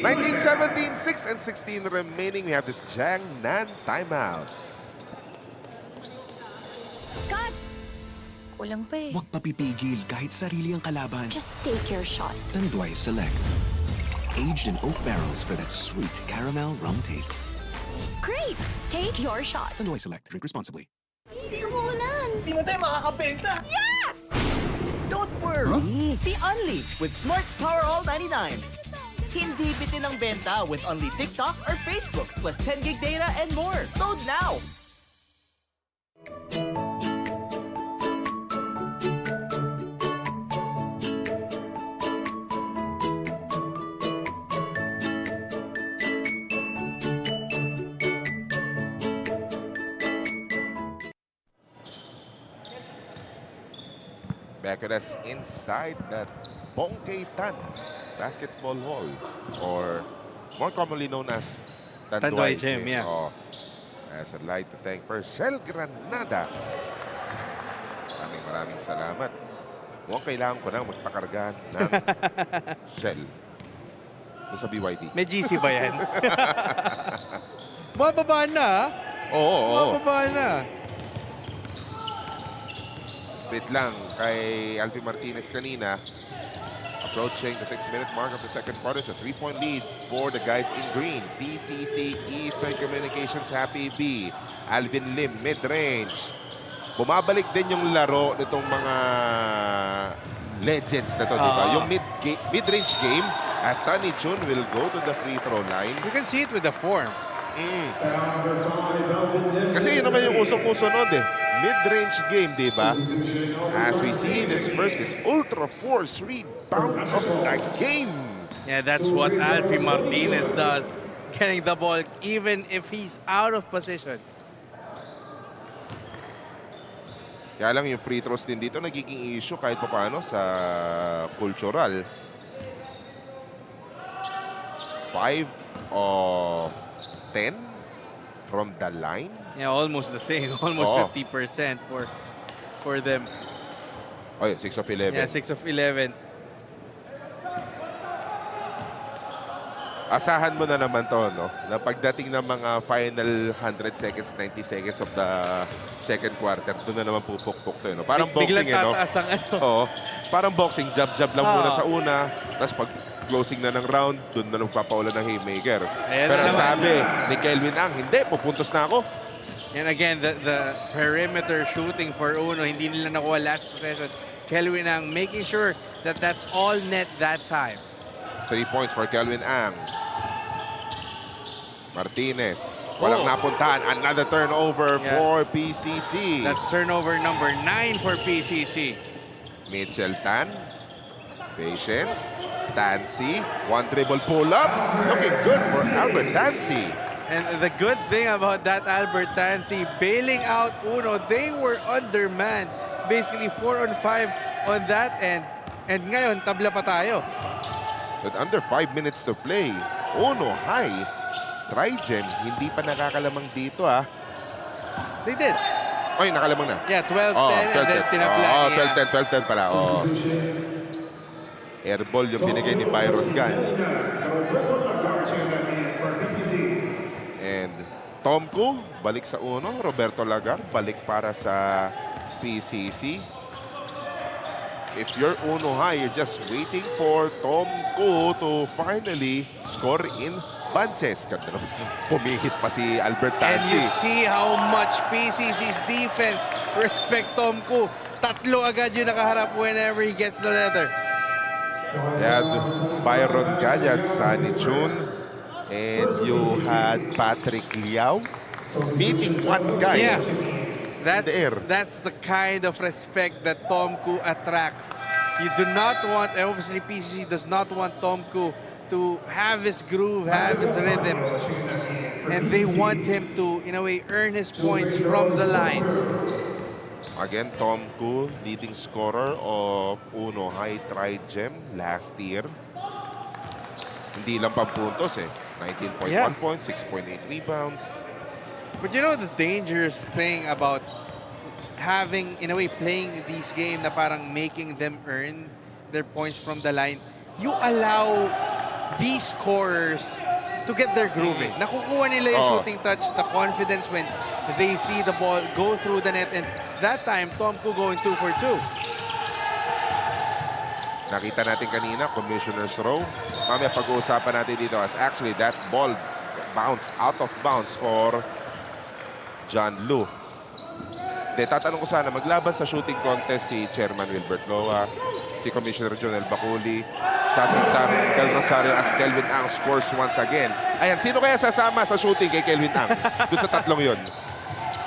1917, 6 and 16 remaining. We have this Jiang Nan timeout. Cut! Kulang pa eh. Huwag papipigil kahit sarili ang kalaban. Just take your shot. Tanduay Select. Aged in oak barrels for that sweet caramel rum taste. Great! Take your shot. Tanduay Select. Drink responsibly. Simulan! Di mo tayo makakabenta! Yes! Don't worry! Be unleashed with Smart's Power All 99. Hindi bitin ang benta with only TikTok or Facebook plus 10 gig data and more. Load now! Back with us inside that Bongkay Tan Basketball Hall, or more commonly known as Tanduay Gym. Yeah. As I'd like to thank first Shell Granada. Maraming salamat. Mukhang kailangan ko na magpakargahan ng Shell sa BYD. May GC ba yan? Bababa na. Oo. Bababa na. Split lang kay Alfie Martinez kanina. Approaching the 6-minute mark of the second quarter. It's a 3-point lead for the guys in green. PCC Eastern Communications Happybee. Alvin Lim, mid-range. bumabalik din yung laro nitong mga legends na to, di ba? Yung mid-range game, as Sunny Chun will go to the free throw line. You can see it with the form. Kasi yun naman yung usok-uso nun mid-range game, di ba? As we see this ultra force rebound of the game. Yeah, that's what Alfie Martinez does. Getting the ball even if he's out of position. Kaya lang yung free throws din dito nagiging issue kahit pa paano sa cultural. 5 of 10 from the line. Yeah, almost the same. Almost 50% for them. Oh, yeah, 6 of 11. Yeah, 6 of 11. Asahan mo na naman to, no? Na pagdating ng mga final 100 seconds, 90 seconds of the second quarter, doon na naman pupukpuk to, no? Parang boxing, no? Tataas ang ano. Oo. Parang boxing, jab-jab lang muna sa una, tapos pag closing na ng round, doon na nagpapaulan ng haymaker. Pero sabi ni Kelvin Ang, hindi, pupuntos na ako. And again, the perimeter shooting for Uno, hindi nila nakuha last possession. Kelvin Ang making sure that that's all net that time. 3 points for Kelvin Ang. Martinez, walang napuntahan. Another turnover for PCC. That's turnover number 9 for PCC. Mitchell Tan. Patience. Tansy. One dribble pull-up. Looking good for Albert Tansy. And the good thing about that Albert Tansy, bailing out Uno, they were undermanned. Basically 4 on 5 on that end. And ngayon, tabla pa tayo. With under 5 minutes to play, Uno high. Trigem, hindi pa nakakalamang dito, They did. Oy, nakalamang na. Yeah, 12-10 and then tinapla. 12-10 pala. Airball yung binigay ni Byron Gunn. And Tomku, balik sa Uno. Roberto Lagar, balik para sa PCC. If you're Uno high, you're just waiting for Tomku to finally score in bunches. Pumihit pa si Albert Tansy. And you see how much PCC's defense respect Tomku. Tatlo agad yung nakaharap whenever he gets the leather. They had Byron Gallad, Sunny Chun, and you had Patrick Liao meeting one guy. Yeah, that's the kind of respect that Tomku attracts. You do not want, obviously PCC does not want Tomku to have his groove, have his rhythm. And they want him to, in a way, earn his points from the line. Again, Tomku, leading scorer of Uno High Trigem last year. Hindi lang pampuntos 19.1 points, 6.8 rebounds. But you know the dangerous thing about having, in a way, playing these games na parang making them earn their points from the line, you allow these scorers to get their grooving. Nakukuha nila yung shooting touch, the confidence when they see the ball go through the net. And that time, Tomku going 2 for 2. Nakita natin kanina, Commissioner's Row. Mamaya pag-uusapan natin dito as actually that ball bounced out of bounds for John Lu. Tatanong ko sana, maglaban sa shooting contest si Chairman Wilbert Loa, si Commissioner Jonel Baculi, sa si Sam Del Rosario as Kelvin Ang scores once again. Ayan, sino kaya sasama sa shooting kay Kelvin Ang? Doon sa tatlong yon.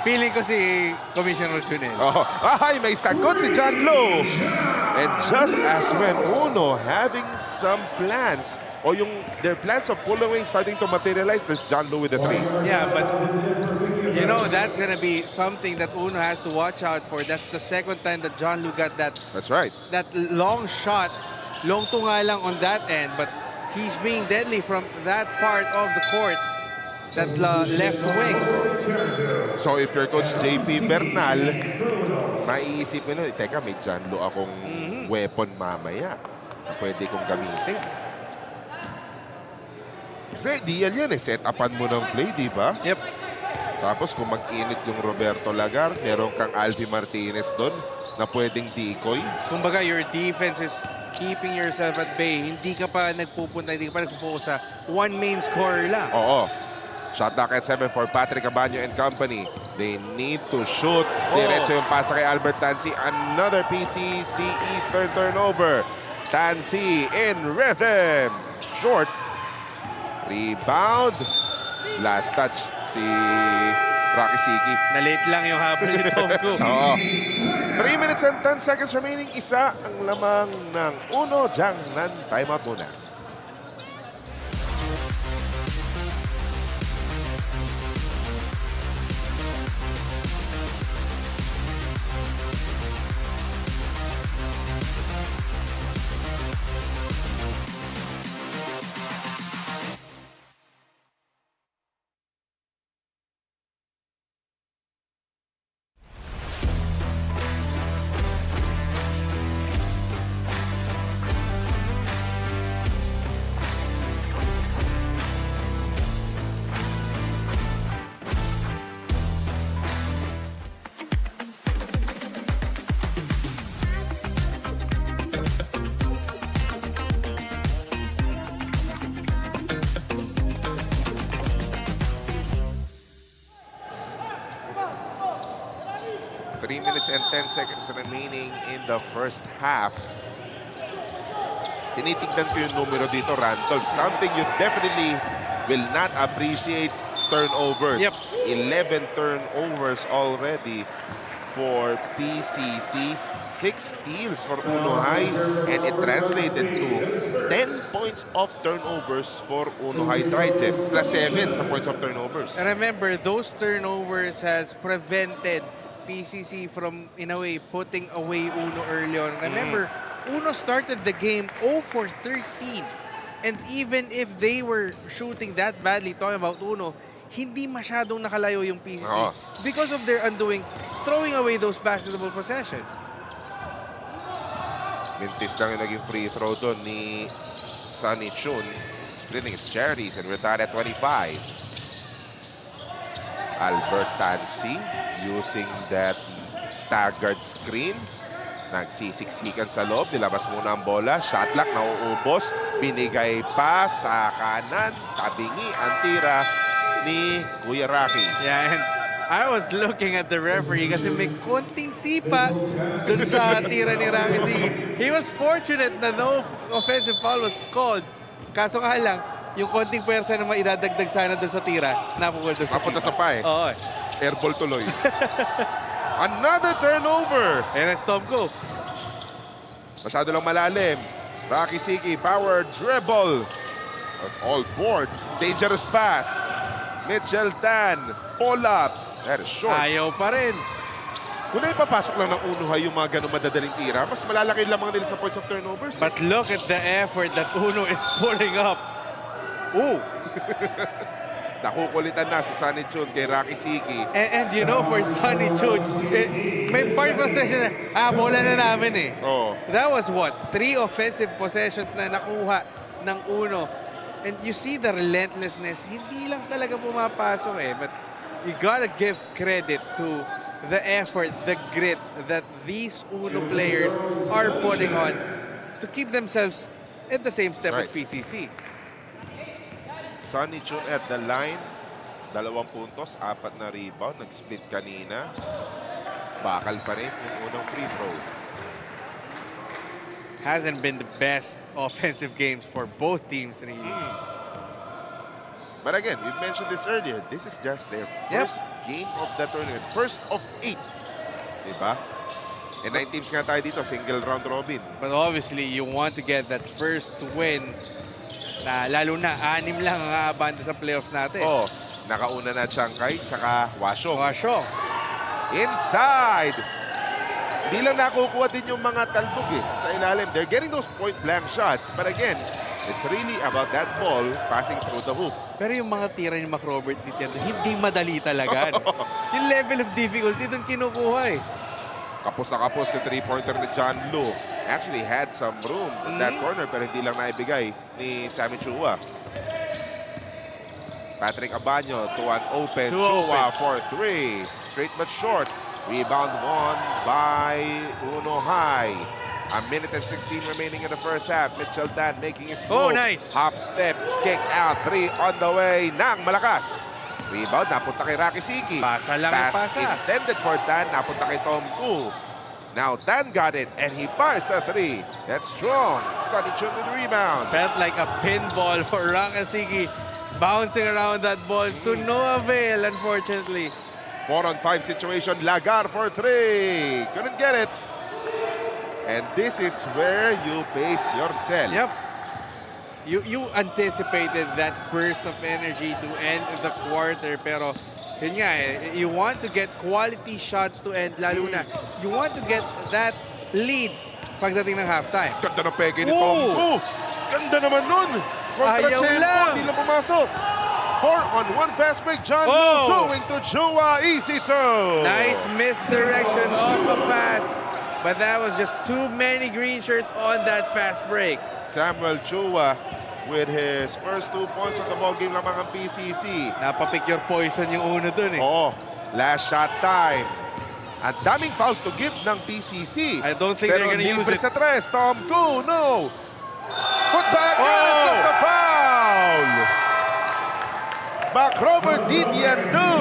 Feeling ko si Commissioner Jonel. Ay, may sagot si John Lo. And just as when Uno having some plans, o yung their plans of pull away starting to materialize, there's John Lo with the 3. Yeah, but you know, that's going to be something that Uno has to watch out for. That's the second time that John Lu got that. That's right. That long shot. Long to nga lang on that end, but he's being deadly from that part of the court. That left wing. So if you're Coach JP Bernal, maiisip mo na, teka, may John Lu akong weapon mamaya na pwede kong gamitin. Kasi ideal yan set-upan mo ng play, di ba? Yep. Tapos kung mag-init yung Roberto Lagar, meron kang Alfie Martinez doon na pwedeng decoy. Kumbaga, your defense is keeping yourself at bay. Hindi ka pa nagpupunta, hindi ka pa nagpo-focus sa one main scorer lang. Oo. Shot clock at 7 for Patrick Cabaño and company. They need to shoot. Diretso yung pasa kay Albert Tansi. Another PCC Eastern turnover. Tansi in rhythm. Short. Rebound. Last touch si Rocky Siki. Na-late lang yung habol ni Tomko. Oo. 3 minutes and 10 seconds remaining. Isa ang lamang ng uno. Jiangnan timeout muna. Minutes and 10 seconds remaining in the first half. Tinitignan ko yung numero dito, Rantol. Something you definitely will not appreciate, turnovers. Yep. 11 turnovers already for PCC. 6 steals for Uno High. And it translated to 10 points of turnovers for Uno High Trigem. Plus 7 sa points of turnovers. And remember, those turnovers has prevented PCC from, in a way, putting away Uno early on. Remember, Uno started the game 0 for 13. And even if they were shooting that badly, talking about Uno, hindi masyadong nakalayo yung PCC because of their undoing, throwing away those basketball possessions. Mintis lang yung naging free throw doon ni Sunny Chun. Splitting his charities and retired at 25. Albert Tansi using that staggered screen. Nagsisiksikan sa loob. Nilabas muna ang bola. Shot clock, nauubos. Binigay pa sa kanan. Tabingi ang tira ni Kuya Rocky. Yeah, and I was looking at the referee kasi may konting sipa dun sa tira ni Rocky. He was fortunate na no offensive foul was called. Kaso nga lang, yung konting pwersa na maidadagdag sana dun sa tira, napupunta sa Mapunta sa pa eh. Oo. Airball tuloy. Another turnover. Ayan ang Tomko. Masyado lang malalim. Rocky Siki, power dribble. That's all board. Dangerous pass. Mitchell Tan, pull up. That is short. Ayaw pa rin. Kung na ipapasok lang ng Uno High yung mga ganun madadaling tira, mas malalaki lamang nila sa points of turnovers. But look at the effort that Uno is putting up. Ooh. Nakukulitan na si Sunny Chun kay Rocky Siki. And you know, for Sunny Chun, may part possession na, bola na namin eh. Oh. That was what? 3 offensive possessions na nakuha ng Uno. And you see the relentlessness. Hindi lang talaga pumapasok eh. But you gotta give credit to the effort, the grit that these Uno players are putting on to keep themselves at the same step with PCC. Sunny Chun at the line. 2 puntos, 4 na rebound. Nag-split kanina. Bakal pa rin yung unang free throw. Hasn't been the best offensive games for both teams really. But again, we mentioned this earlier. This is just their first game of the tournament. First of 8. Diba? And 9 teams nga tayo dito. Single round robin. But obviously, you want to get that first win na lalo na 6 lang ang banda sa playoffs natin. Oh, nakauna na Chiangkai tsaka Washong. Washong. Inside! Di lang nakukuha din yung mga talbog eh sa ilalim. They're getting those point-blank shots. But again, it's really about that ball passing through the hoop. Pero yung mga tira ni Mac Robert dito, hindi madali talaga. Yung level of difficulty doon kinukuha eh. Kapos na kapos yung 3-pointer ni John Lu. Actually had some room in that corner pero hindi lang naibigay ni Sammy Chua. Patrick Cabaño to an open. Chua for 3. Straight but short. Rebound won by Uno High. 1 minute and 16 remaining in the first half. Mitchell Tan making his move. Oh, nice. Hop step, kick out. 3 on the way. Nang malakas. Rebound, napunta kay Rocky Siki. Pasa lang ang Pass pasa. intended for Tan, napunta kay Tom Koo. Now Tan got it, and he fires a 3. That's strong. Sonny Chun with the rebound. Felt like a pinball for Rakasiki. Bouncing around that ball to no avail, unfortunately. 4-on-5 situation, Lagar for 3. Couldn't get it. And this is where you pace yourself. Yep. You anticipated that burst of energy to end the quarter, pero yun nga you want to get quality shots to end, lalo na you want to get that lead pagdating ng halftime. Ganda ng peke ni Tom Koo. Ganda naman nun. Kontra Ayaw Chen, lang. hindi lang pumasok. 4-on-1 fast break. John Lu going to Chua. Easy throw. Nice misdirection off the pass. But that was just too many green shirts on that fast break. Samuel Chua with his first 2 points of the ball game lamang ang PCC. Napapick your poison yung uno dun eh. Oo. Last shot time. Ang daming fouls to give ng PCC. I don't think they're gonna use libre it. sa tres. Tom Koo, no. Put back in it. Plus a foul. Back Robert Didiandu.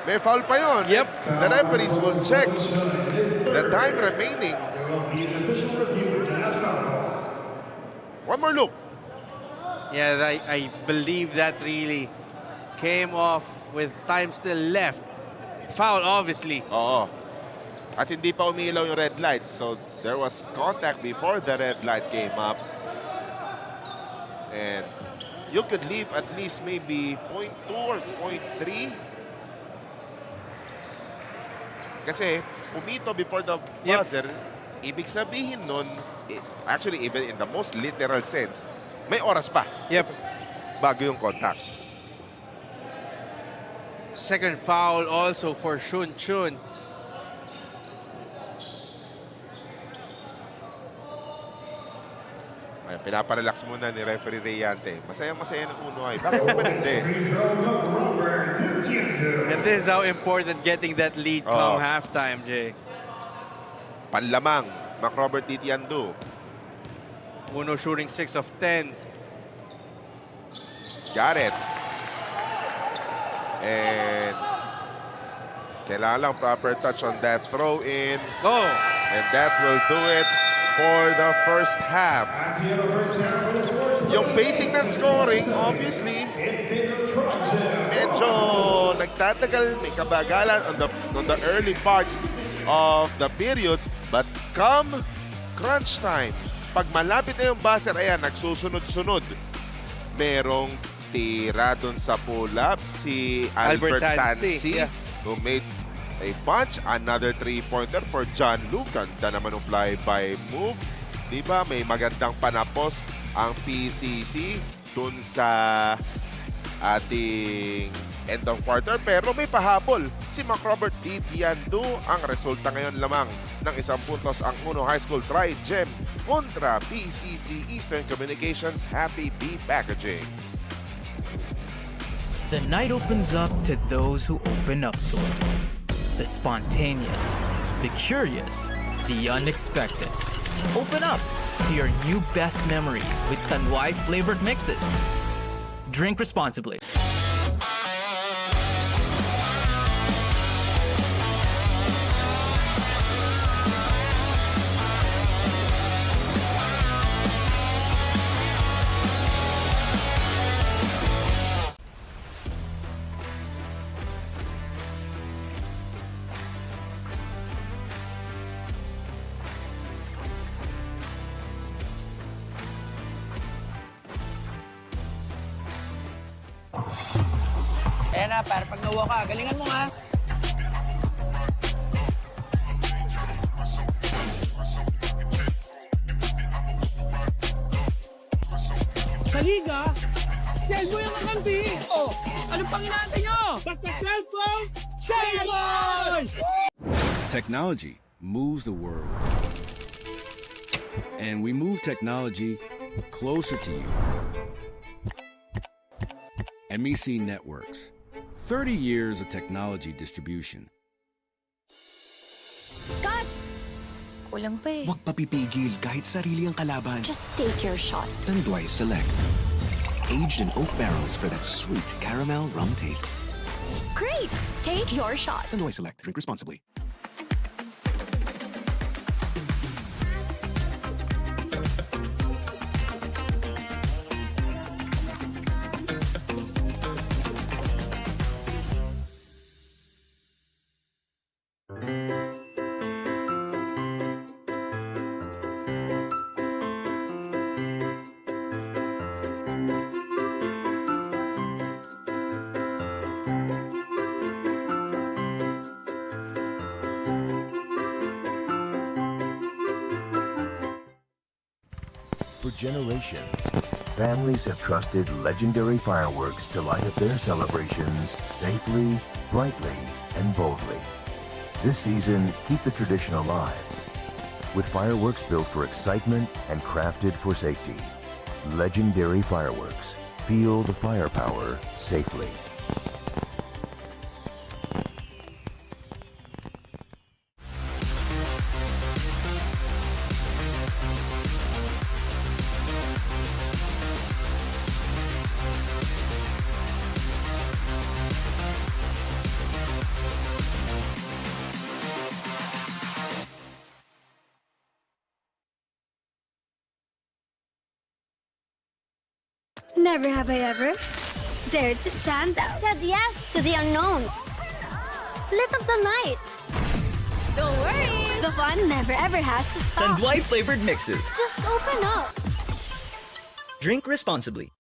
May foul pa yun. Yep. The referees will check the time remaining. One more look. Yeah, I believe that really came off with time still left. Foul, obviously. Oo. At hindi pa umiilaw yung red light. So, there was contact before the red light came up. And you could leave at least maybe 0.2 or 0.3. Kasi, pumito before the buzzer, ibig sabihin nun, actually, even in the most literal sense, may oras pa. Yep. Bago yung contact. Second foul also for Shun Chun. Ay, pinaparelax muna ni referee Reyante. Masaya-masaya ng uno ay. Bakit naman hindi? And this is how important getting that lead come halftime, Jay. Panlamang, Mac Robert Didiandu. Uno shooting 6 of 10. Got it. And kailangan lang proper touch on that throw in. Go! And that will do it for the first half. Yung basic na scoring, obviously, medyo nagtatagal, may kabagalan on the early parts of the period. But come crunch time, pag malapit na yung buzzer, ayan, nagsusunod-sunod. Merong tira dun sa pull-up si Albert Tansi, who made a bunch. Another 3-pointer for John Lu. Ganda naman ng fly-by move. Diba? May magandang panapos ang PCC dun sa ating end of quarter. Pero may pahabol si Mac Robert Didiandu. Ang resulta ngayon lamang ng 1 puntos ang Uno High School Trigem kontra PCC Eastern Communications Happybee Packaging. The night opens up to those who open up to it. The spontaneous, the curious, the unexpected. Open up to your new best memories with Tanduay flavored mixes. Drink responsibly. Ayan na, para pag nawa ka, galingan mo nga. Sa liga, sell mo yung kakampi. Oh, anong pang inaantay nyo? Basta cellphone, cellphone! Technology moves the world. And we move technology closer to you. MEC Networks. 30 years of technology distribution. Cut! Kulang pa eh. Huwag papipigil kahit sarili ang kalaban. Just take your shot. Tanduay Select. aged in oak barrels for that sweet caramel rum taste. Great! Take your shot. Tanduay Select. Drink responsibly. For generations, families have trusted legendary fireworks to light up their celebrations safely, brightly, and boldly. This season, keep the tradition alive with fireworks built for excitement and crafted for safety. Legendary fireworks. Feel the firepower safely. Never have I ever dared to stand out. Said yes to the unknown. Lit up the night. Don't worry. The fun never ever has to stop. Tanduay flavored mixes. Just open up. Drink responsibly.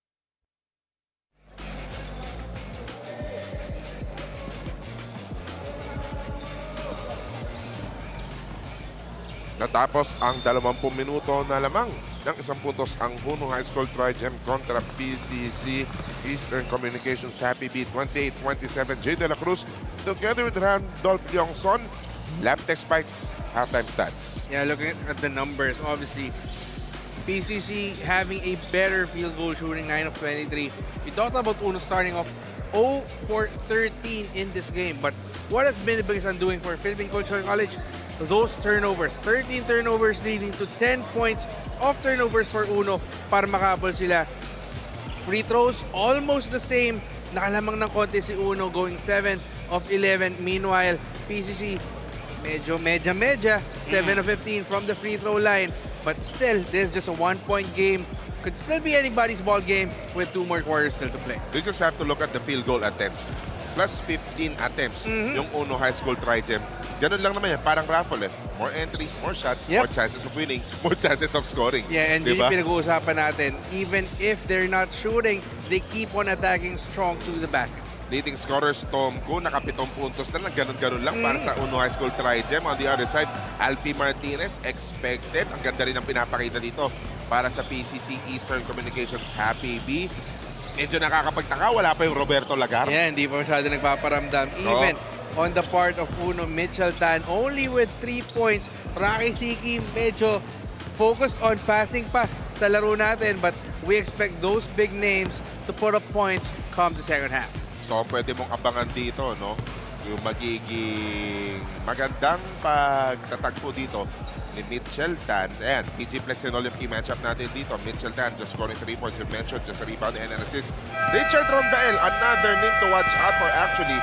Natapos ang 20 minuto na lamang ng 1 puntos ang Puno High School Trigem kontra PCC Eastern Communications Happybee 28-27. J. De La Cruz together with Randolph Yongson. Laptech Spikes halftime stats. Yeah, looking at the numbers, obviously, PCC having a better field goal shooting, 9 of 23. We talked about Uno starting off 0 for 13 in this game, but what has been the biggest undoing for Philippine Cultural College? Those turnovers. 13 turnovers leading to 10 points of turnovers for Uno para makabol sila. Free throws, almost the same. Nakalamang ng konti si Uno going 7 of 11. Meanwhile, PCC medyo 7 of 15 from the free throw line. But still, this is just a 1-point game. Could still be anybody's ball game with 2 more quarters still to play. You just have to look at the field goal attempts. Plus 15 attempts yung Uno High School Trigem. Ganun lang naman yan, parang raffle eh. More entries, more shots, more chances of winning, more chances of scoring. Yeah, and yun yung pinag-uusapan natin. Even if they're not shooting, they keep on attacking strong to the basket. Leading scorers, Tom Ko, naka-7 puntos na lang. Ganun-ganun lang para sa Uno High School Trigem. On the other side, Alfie Martinez, expected. Ang ganda rin ang pinapakita dito para sa PCC Eastern Communications Happybee. Medyo nakakapagtaka, wala pa yung Roberto Lagar. Yeah, hindi pa masyado nagpaparamdam. Even on the part of Uno, Mitchell Tan, only with 3 points. Rocky Siki, medyo focused on passing pa sa laro natin. But we expect those big names to put up points come the second half. So, pwede mong abangan dito, no? Yung magiging magandang pagtatagpo dito ni Mitchell Tan. Ayan, PG Flex and all yung key matchup natin dito. Mitchell Tan just scoring 3 points you mentioned, just a rebound and an assist. Richard Rondael, another name to watch out for actually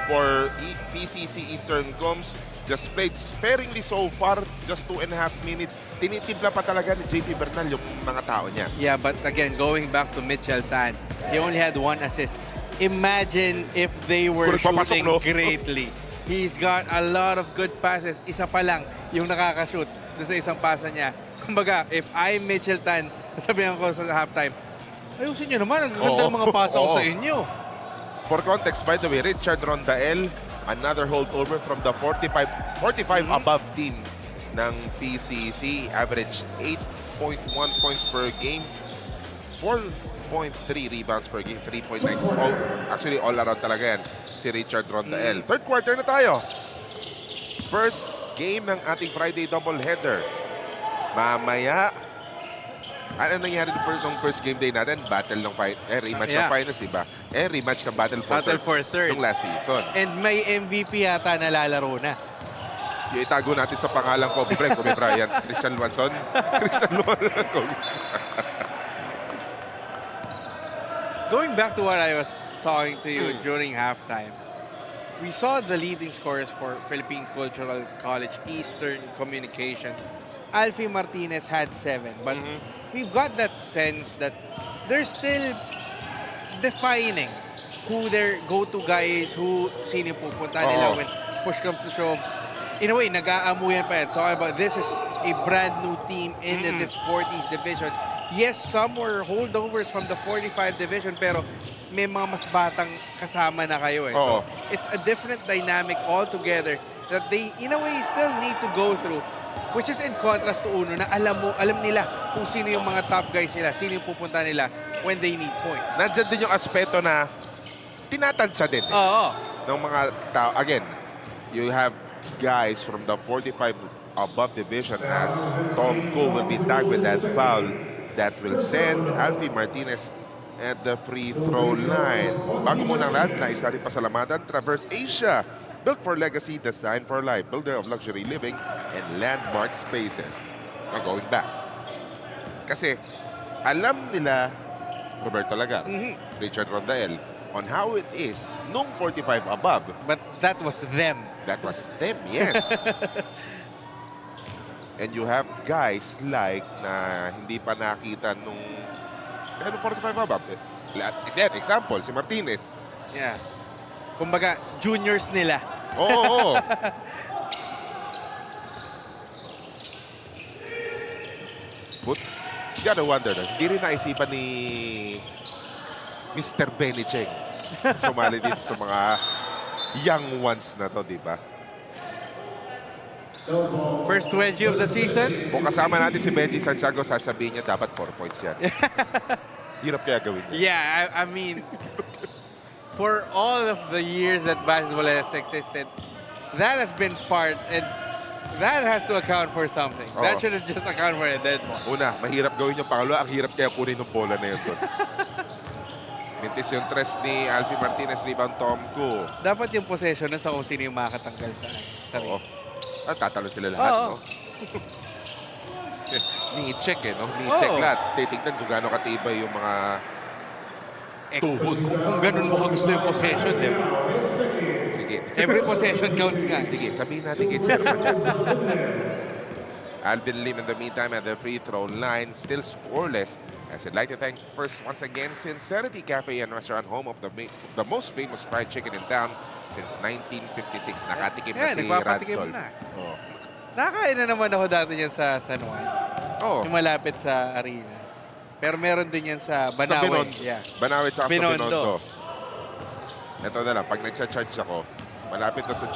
for PCC Eastern Coms. Just played sparingly so far, just 2.5 minutes. Tinitibla pa talaga ni JP Bernal yung mga tao niya. Yeah, but again, going back to Mitchell Tan, he only had 1 assist. Imagine if they were shooting greatly. He's got a lot of good passes. Isa pa lang yung nakakashoot doon sa isang pasa niya. Kumbaga, if I'm Mitchell Tan, sabihan ko sa halftime, ayusin nyo naman, ang ganda ng mga pasa ko sa inyo. For context, by the way, Richard Rondael, another holdover from the 45 above team ng PCC. Average 8.1 points per game, 4.3 rebounds per game, 3.9. Actually, all around talaga yan si Richard Rondael. Third quarter na tayo. First game ng ating Friday doubleheader. Mamaya, ano nangyari ng first game day natin? Battle ng rematch ng finals, diba? Rematch ng Battle for Third ng last season. And may MVP yata nalalaro na. Yung itago natin sa pangalan ko, Kobe Bryant, Christian Luanson. Christian Luanson. going back to what I was talking to you during halftime, we saw the leading scorers for Philippine Cultural College Eastern Communications. Alfie Martinez had 7, but we've got that sense that they're still defining who their go-to guys, sino yung pupunta nila when push comes to shove. In a way, nag-aamuyan pa yan. Talking about this is a brand new team in this 40s division. Yes, some were holdovers from the 45 division, pero may mga mas batang kasama na kayo eh. So, it's a different dynamic altogether that they, in a way, still need to go through, which is in contrast to Uno na alam nila kung sino yung mga top guys nila, sino yung pupunta nila when they need points. Nandiyan din yung aspeto na tinatansya din. Ng mga tao. Again, you have guys from the 45 above division as Tom Cole will be tagged with that foul that will send Alfie Martinez at the free throw line. Bago muna ang lahat, nais natin pasalamatan Traverse Asia. Built for legacy, designed for life. Builder of luxury living and landmark spaces. Now going back. Kasi alam nila Roberto Lagar, Richard Rondael, on how it is nung 45 above. But that was them. That was them, yes. And you have guys like na hindi pa nakita nung 45 above. Example, si Martinez. Yeah. Kumbaga, juniors nila. Oo. But, you gotta wonder, hindi rin naisipan ni Mr. Benny Cheng sumali din sa mga young ones na to, di ba? First 20 of the season. Kung kasama natin si Benji Santiago, sasabihin niya dapat 4 points yan. Hirap kaya gawin niya. Yeah, I mean, for all of the years that basketball has existed, that has been part, and that has to account for something. That shouldn't just account for a dead ball. Una, mahirap gawin yung pangalawa. Ang hirap kaya kunin yung bola na yun doon. Mintis yung tres ni Alfie Martinez, rebound Tom Ko. Dapat yung possession na sa kung sino yung makakatanggal sa ring. Tatalo sila lahat, no? Ni-check no? Ni-check lahat. Titignan kung gaano katibay yung mga tuhod. Kung ganun mo gusto yung possession, di ba? Sige. Every possession counts nga. Sige, sabihin natin kay Chairman. Alvin Lim in the meantime at the free throw line, still scoreless. As I'd like to thank first once again Sincerity Cafe and Restaurant, home of the most famous fried chicken in town since 1956. Nakatikim na si Randolph. Nakakain na naman ako dati yan sa San Juan. Yung malapit sa arena. Pero meron din yan sa Banawe. Banawe tsaka sa Binondo. Ito na lang, pag nag-charge ako, malapit na sa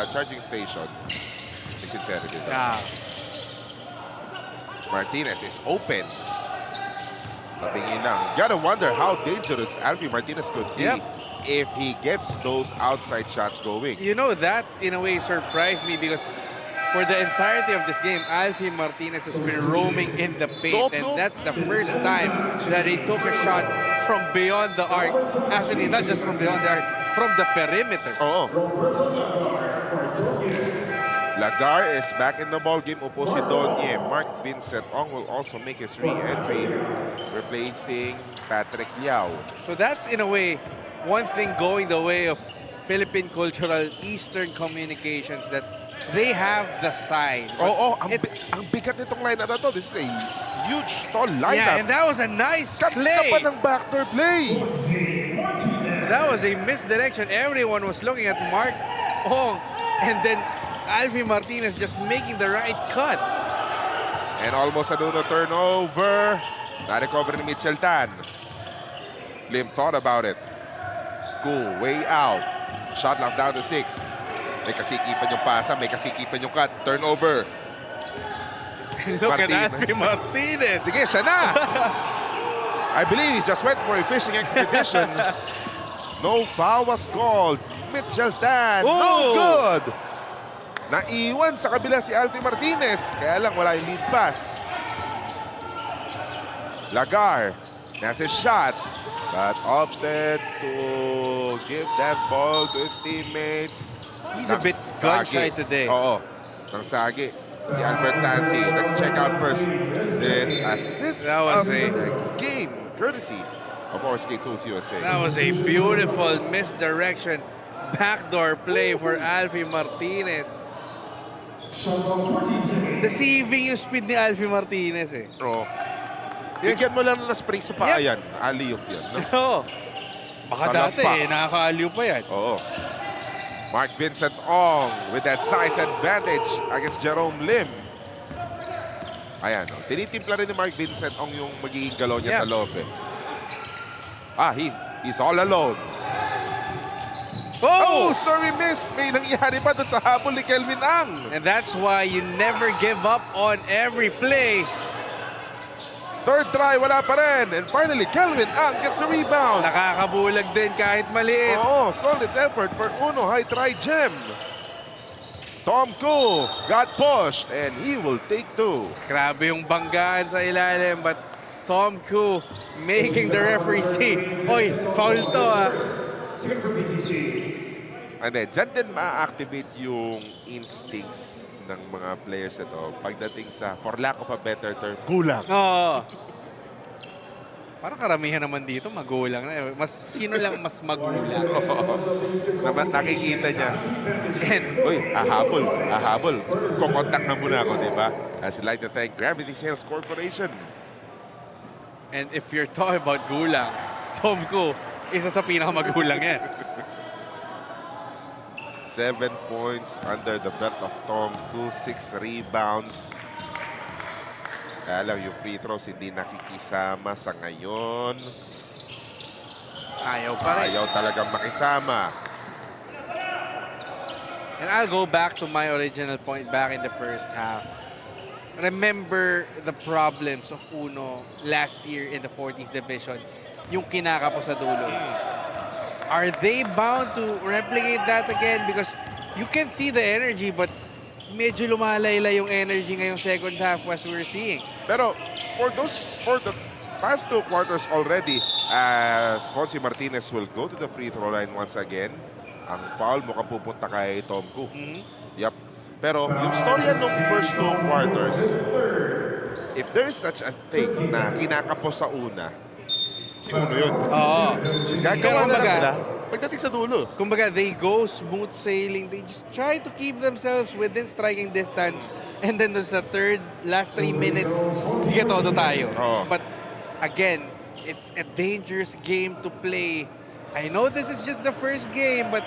charging station, may Sincerity. Martinez is open. Tabingin lang. Gotta wonder how dangerous Alfie Martinez could be if he gets those outside shots going. You know, that in a way surprised me because for the entirety of this game, Alfie Martinez has been roaming in the paint, and that's the first time that he took a shot from beyond the arc. Actually, not just from beyond the arc, from the perimeter. Lagar is back in the ball game. Upo si Donye. Mark Vincent Ong will also make his re-entry, replacing Patrick Liao. So that's in a way one thing going the way of Philippine Cultural Eastern Communications, that they have the side. Ang bigat nitong lineup na to. This is a huge, tall lineup. Yeah, and that was a nice play. Pa ng backdoor play. That was a misdirection. Everyone was looking at Mark Ong, and then Alfie Martinez just making the right cut. And almost another turnover. Na-recover ni Mitchell Tan. Lim thought about it. Cool, way out. Shot lock down to 6. May kasikipan yung pasa, may kasikipan yung cut. Turnover. Look at Alfie Martinez. Sige, siya na. I believe he just went for a fishing expedition. No foul was called. Mitchell Tan. No good. Naiwan sa kabila si Alfie Martinez. Kaya lang wala yung lead pass. Lagar has his shot, but opted to give that ball to his teammates. He's a bit gun-shy today. Nang sagi. Si Albert Tansi. Let's check out first this assist that was of the game, courtesy of course, K2's USA. That was a beautiful misdirection. Backdoor play for Alfie Martinez. Deceiving yung speed ni Alfie Martinez eh. Oo. Bigyan mo lang na spring sa paa yan. Alley-oop yan. No? Oo. Baka dati nakaka-alley pa yan. Oo. Mark Vincent Ong with that size advantage against Jerome Lim. Ayan, tinitimpla rin ni Mark Vincent Ong yung magiging galaw niya sa loob eh. He's all alone. Oh, sorry miss. May nangyari pa doon sa habol ni Kelvin Ang. And that's why you never give up on every play. Third try, wala pa rin. And finally, Kelvin Ang gets the rebound. Nakakabulag din kahit maliit. Oo, solid effort for Uno High Trigem. Tom Koo got pushed and he will take 2. Grabe yung banggaan sa ilalim, but Tom Koo making the referee see. Oy, foul to And then, dyan din ma-activate yung instincts ng mga players ito pagdating sa, for lack of a better term, gulang. Oo. Parang karamihan naman dito, magulang na. Sino lang mas magulang? Nakikita niya. Uy, ahabol. Kukontak na muna ako, di ba? I'd like to thank Gravity Sales Corporation. And if you're talking about gulang, Tom Koo, isa sa pinakamagulang yan. 7 points under the belt of Tom Koo, 6 rebounds. Kaya lang yung free throws hindi nakikisama sa ngayon. Ayaw pa rin. Ayaw talagang makisama. And I'll go back to my original point back in the first half. Remember the problems of Uno last year in the 40s division. Yung kinakapo sa dulo. Are they bound to replicate that again? Because you can see the energy, but medyo lumalayla yung energy ngayong second half as we're seeing. Pero for the past 2 quarters already, as Jose Martinez will go to the free throw line once again. Ang foul mukhang pupunta kay Tom Koo. Yep. Pero yung storya nung first 2 quarters, if there is such a thing na kinakapos sa una, si Uno yun. Oo. Gagawa na lang sila pagdating sa dulo. Kumbaga, they go smooth sailing. They just try to keep themselves within striking distance. And then there's the last 3 minutes, sige, todo tayo. But again, it's a dangerous game to play. I know this is just the first game, but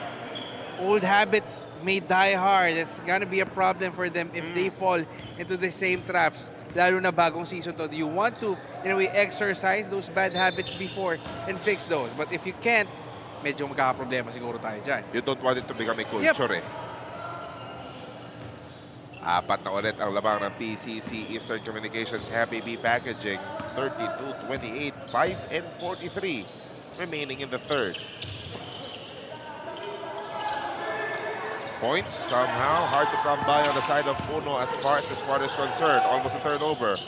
old habits may die hard. It's gonna be a problem for them if they fall into the same traps. Lalo na bagong season to. Do you want to, in a way, exercise those bad habits before and fix those? But if you can't, medyo magkakaproblema siguro tayo dyan. You don't want it to become a culture eh. 4 na ulit ang labang ng PCC Eastern Communications Happybee Packaging. 32-28, 5 and 43 remaining in the third. Points somehow hard to come by on the side of Uno as far as the squad is concerned. Almost a turnover.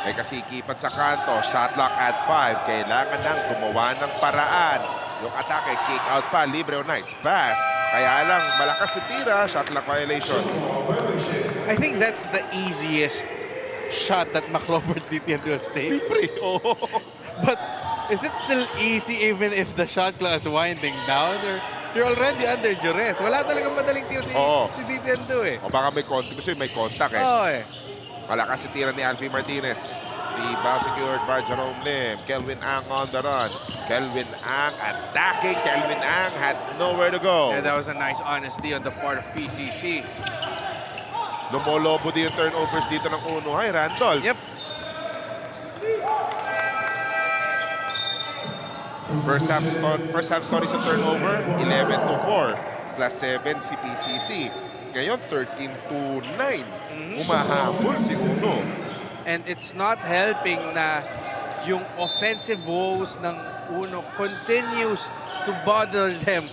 May kasikipan sa kanto. Shot clock at 5. Kailangan nang gumawa ng paraan. Yung atake, kick out pa. Libre o nice pass. Kaya lang, malakas yung tira. Shot clock violation. I think that's the easiest shot that McRobert did into a state. Libre. Oh. But is it still easy even if the shot clock is winding down? Or you're already under duress. Wala talagang madaling tiro si Ditiendo eh. O baka may contact. Kasi may contact eh. Oo eh. Malakas yung tira ni Alfie Martinez. Rebound secured by Jerome Lim. Kelvin Ang on the run. Kelvin Ang attacking. Kelvin Ang had nowhere to go. Yeah, that was a nice honesty on the part of PCC. Lumolobo din yung turnovers dito ng Uno High, Randolph. Yep. First half story sa turnover, 11-4. Plus 7 si PCC. Ngayon, 13-9. Umahabol si Uno. And it's not helping na yung offensive woes ng Uno continues to bother them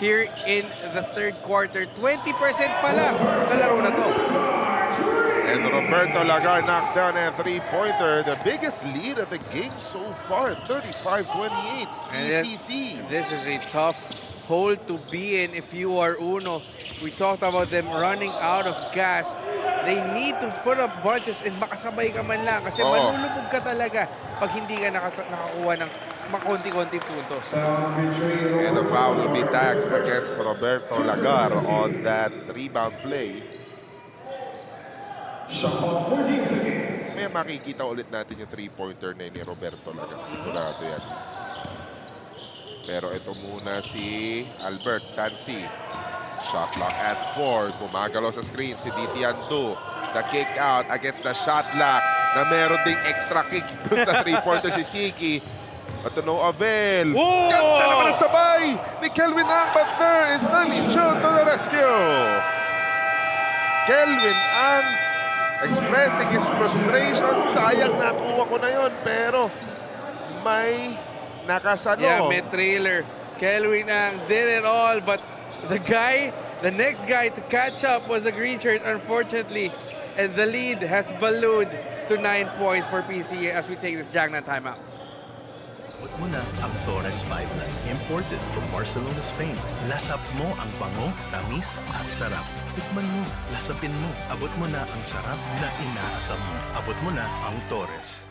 here in the third quarter. 20% pa lang sa laro na to. And Roberto Lagar knocks down a three-pointer. The biggest lead of the game so far, 35-28. PCC. This is a tough hole to be in if you are Uno. We talked about them running out of gas. They need to put up bunches and makasabay ka man lang kasi malulubog ka talaga pag hindi ka nakakuha ng makonti-konti puntos. And the foul will be tagged against Roberto Lagar on that rebound play. May makikita ulit natin yung 3-pointer na ni Roberto Lagar. Sigurado yan. Pero ito muna si Albert Tansi. Shot clock at 4. Gumagalaw sa screen si Ditiandu. The kick out against the shot lock na meron ding extra kick sa 3-pointer si Siki. But to no avail. Whoa! Ganda naman ang sabay ni Kelvin Ang, but there is Sunny Chun to the rescue. Kelvin Ang expressing his frustration. Sayang nakuha ko na yun, pero may nakasano. Yeah, mid-trailer. Kelvin Ang did it all, but the next guy to catch up was a green shirt, unfortunately. And the lead has ballooned to 9 points for PCA as we take this Jangnan timeout. Abot mo na ang Torres 5 Line, imported from Barcelona, Spain. Lasap mo ang bango, tamis at sarap. Tikman mo, lasapin mo. Abot mo na ang sarap na inaasam mo. Abot mo na ang Torres.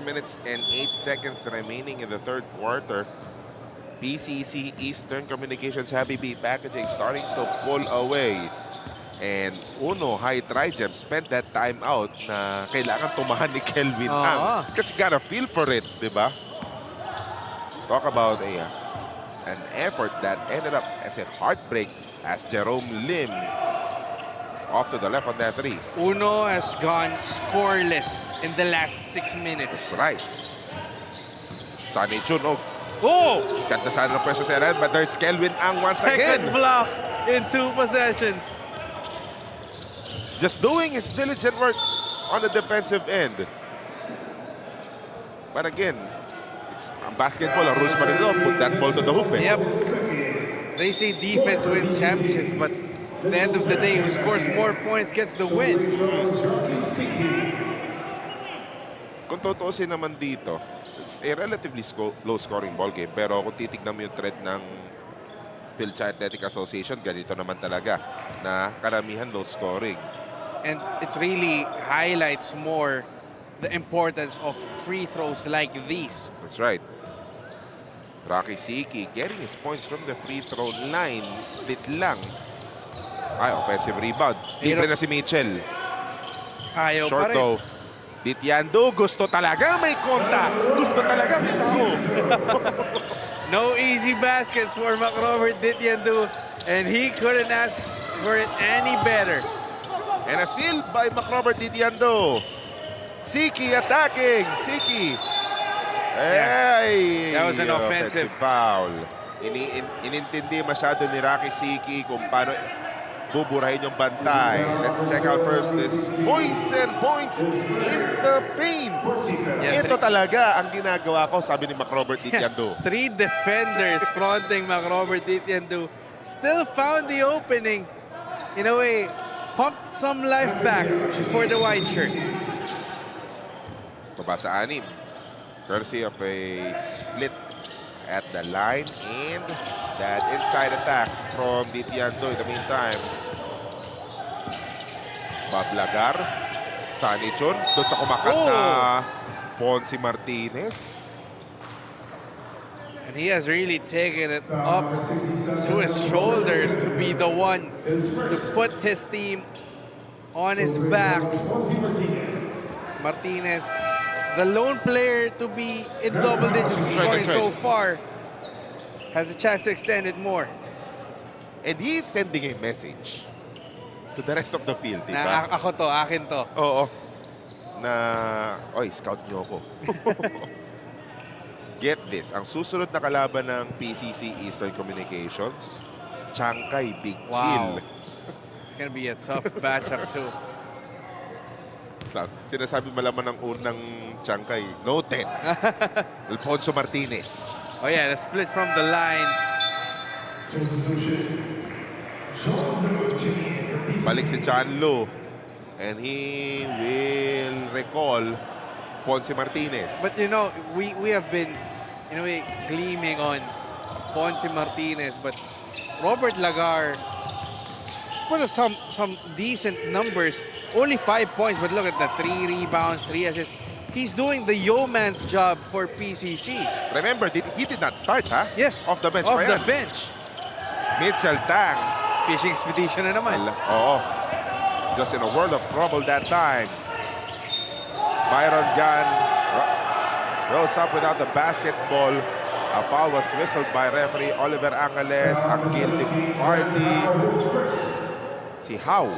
Minutes and 8 seconds remaining in the third quarter. PCC Eastern Communications Happybee packaging starting to pull away. And Uno High Trigem spent that time out na kailangan tumahan ni Kelvin Ang. Kasi got a feel for it, di ba? Talk about an effort that ended up as a heartbreak as Jerome Lim off to the left on that 3. Uno has gone scoreless in the last 6 minutes. That's right. Sunny Chun. Oh! Ganda sana ng pwesto sa Eren, but there's Kelvin Ang once again. Second block in 2 possessions. Just doing his diligent work on the defensive end. But again, it's basketball. Ang rules pa rin doon. Put that ball to the hoop. Yep. They say defense wins championships, but at the end of the day, who scores more points gets the win. Kung tutuusin naman dito, it's a relatively low-scoring ball game. Pero kung titignan mo yung trend ng Fil-Chi Athletic Association, ganito naman talaga na karamihan low-scoring. And it really highlights more the importance of free throws like these. That's right. Rocky Siki getting his points from the free throw line. Split lang. Ay, offensive rebound. Libre na si Mitchell. Ayaw Short pa rin. though. Ditiandu, gusto talaga may konta. Gusto talaga may tao. No easy baskets for McRobert Ditiandu, and he couldn't ask for it any better. And a steal by McRobert Ditiandu. Siki attacking. Siki. Ay, that was an offensive foul. Inintindi masyado ni Rocky Siki kung paano buburahin yung bantay. Let's check out first this points and points in the paint. Ito talaga ang ginagawa ko, sabi ni McRobert Ditiandu. 3 defenders fronting McRobert Ditiandu. Still found the opening. In a way, pumped some life back for the white shirts. Baba sa 6. Courtesy of a split at the line and that inside attack from Ditiandu in the meantime. Bob Lagar, Sunny Chun, doon sa kumakat na Fonzie Martinez. And he has really taken it up to his shoulders to be the one to put his team on his back. Martinez, the lone player to be in double digits scoring so far, has a chance to extend it more. And he is sending a message to the rest of the field, di ba? Na ako to, akin to. Oo. Na, oy, scout nyo ako. Get this, ang susunod na kalaban ng PCC Eastern Communications, Chankay Big Chill. It's gonna be a tough matchup too. Sinasabi malaman ng unang Chankay, noted. Alfonso Martinez. Oh yeah, the split from the line. Balik si John Lu. And he will recall Ponce Martinez. But you know, we have been, in a way, gleaming on Ponce Martinez, but Robert Lagar put up some decent numbers. Only 5 points, but look at the 3 rebounds, 3 assists. He's doing the yeoman's job for PCC. Remember, he did not start, ha? Yes. Off the bench. Off pa the yan. bench. Mitchell Tang. Fishing expedition na naman. Oo. Just in a world of trouble that time. Byron Gunn rose up without the basketball. A foul was whistled by referee Oliver Angeles. Ang guilty party, si Howe.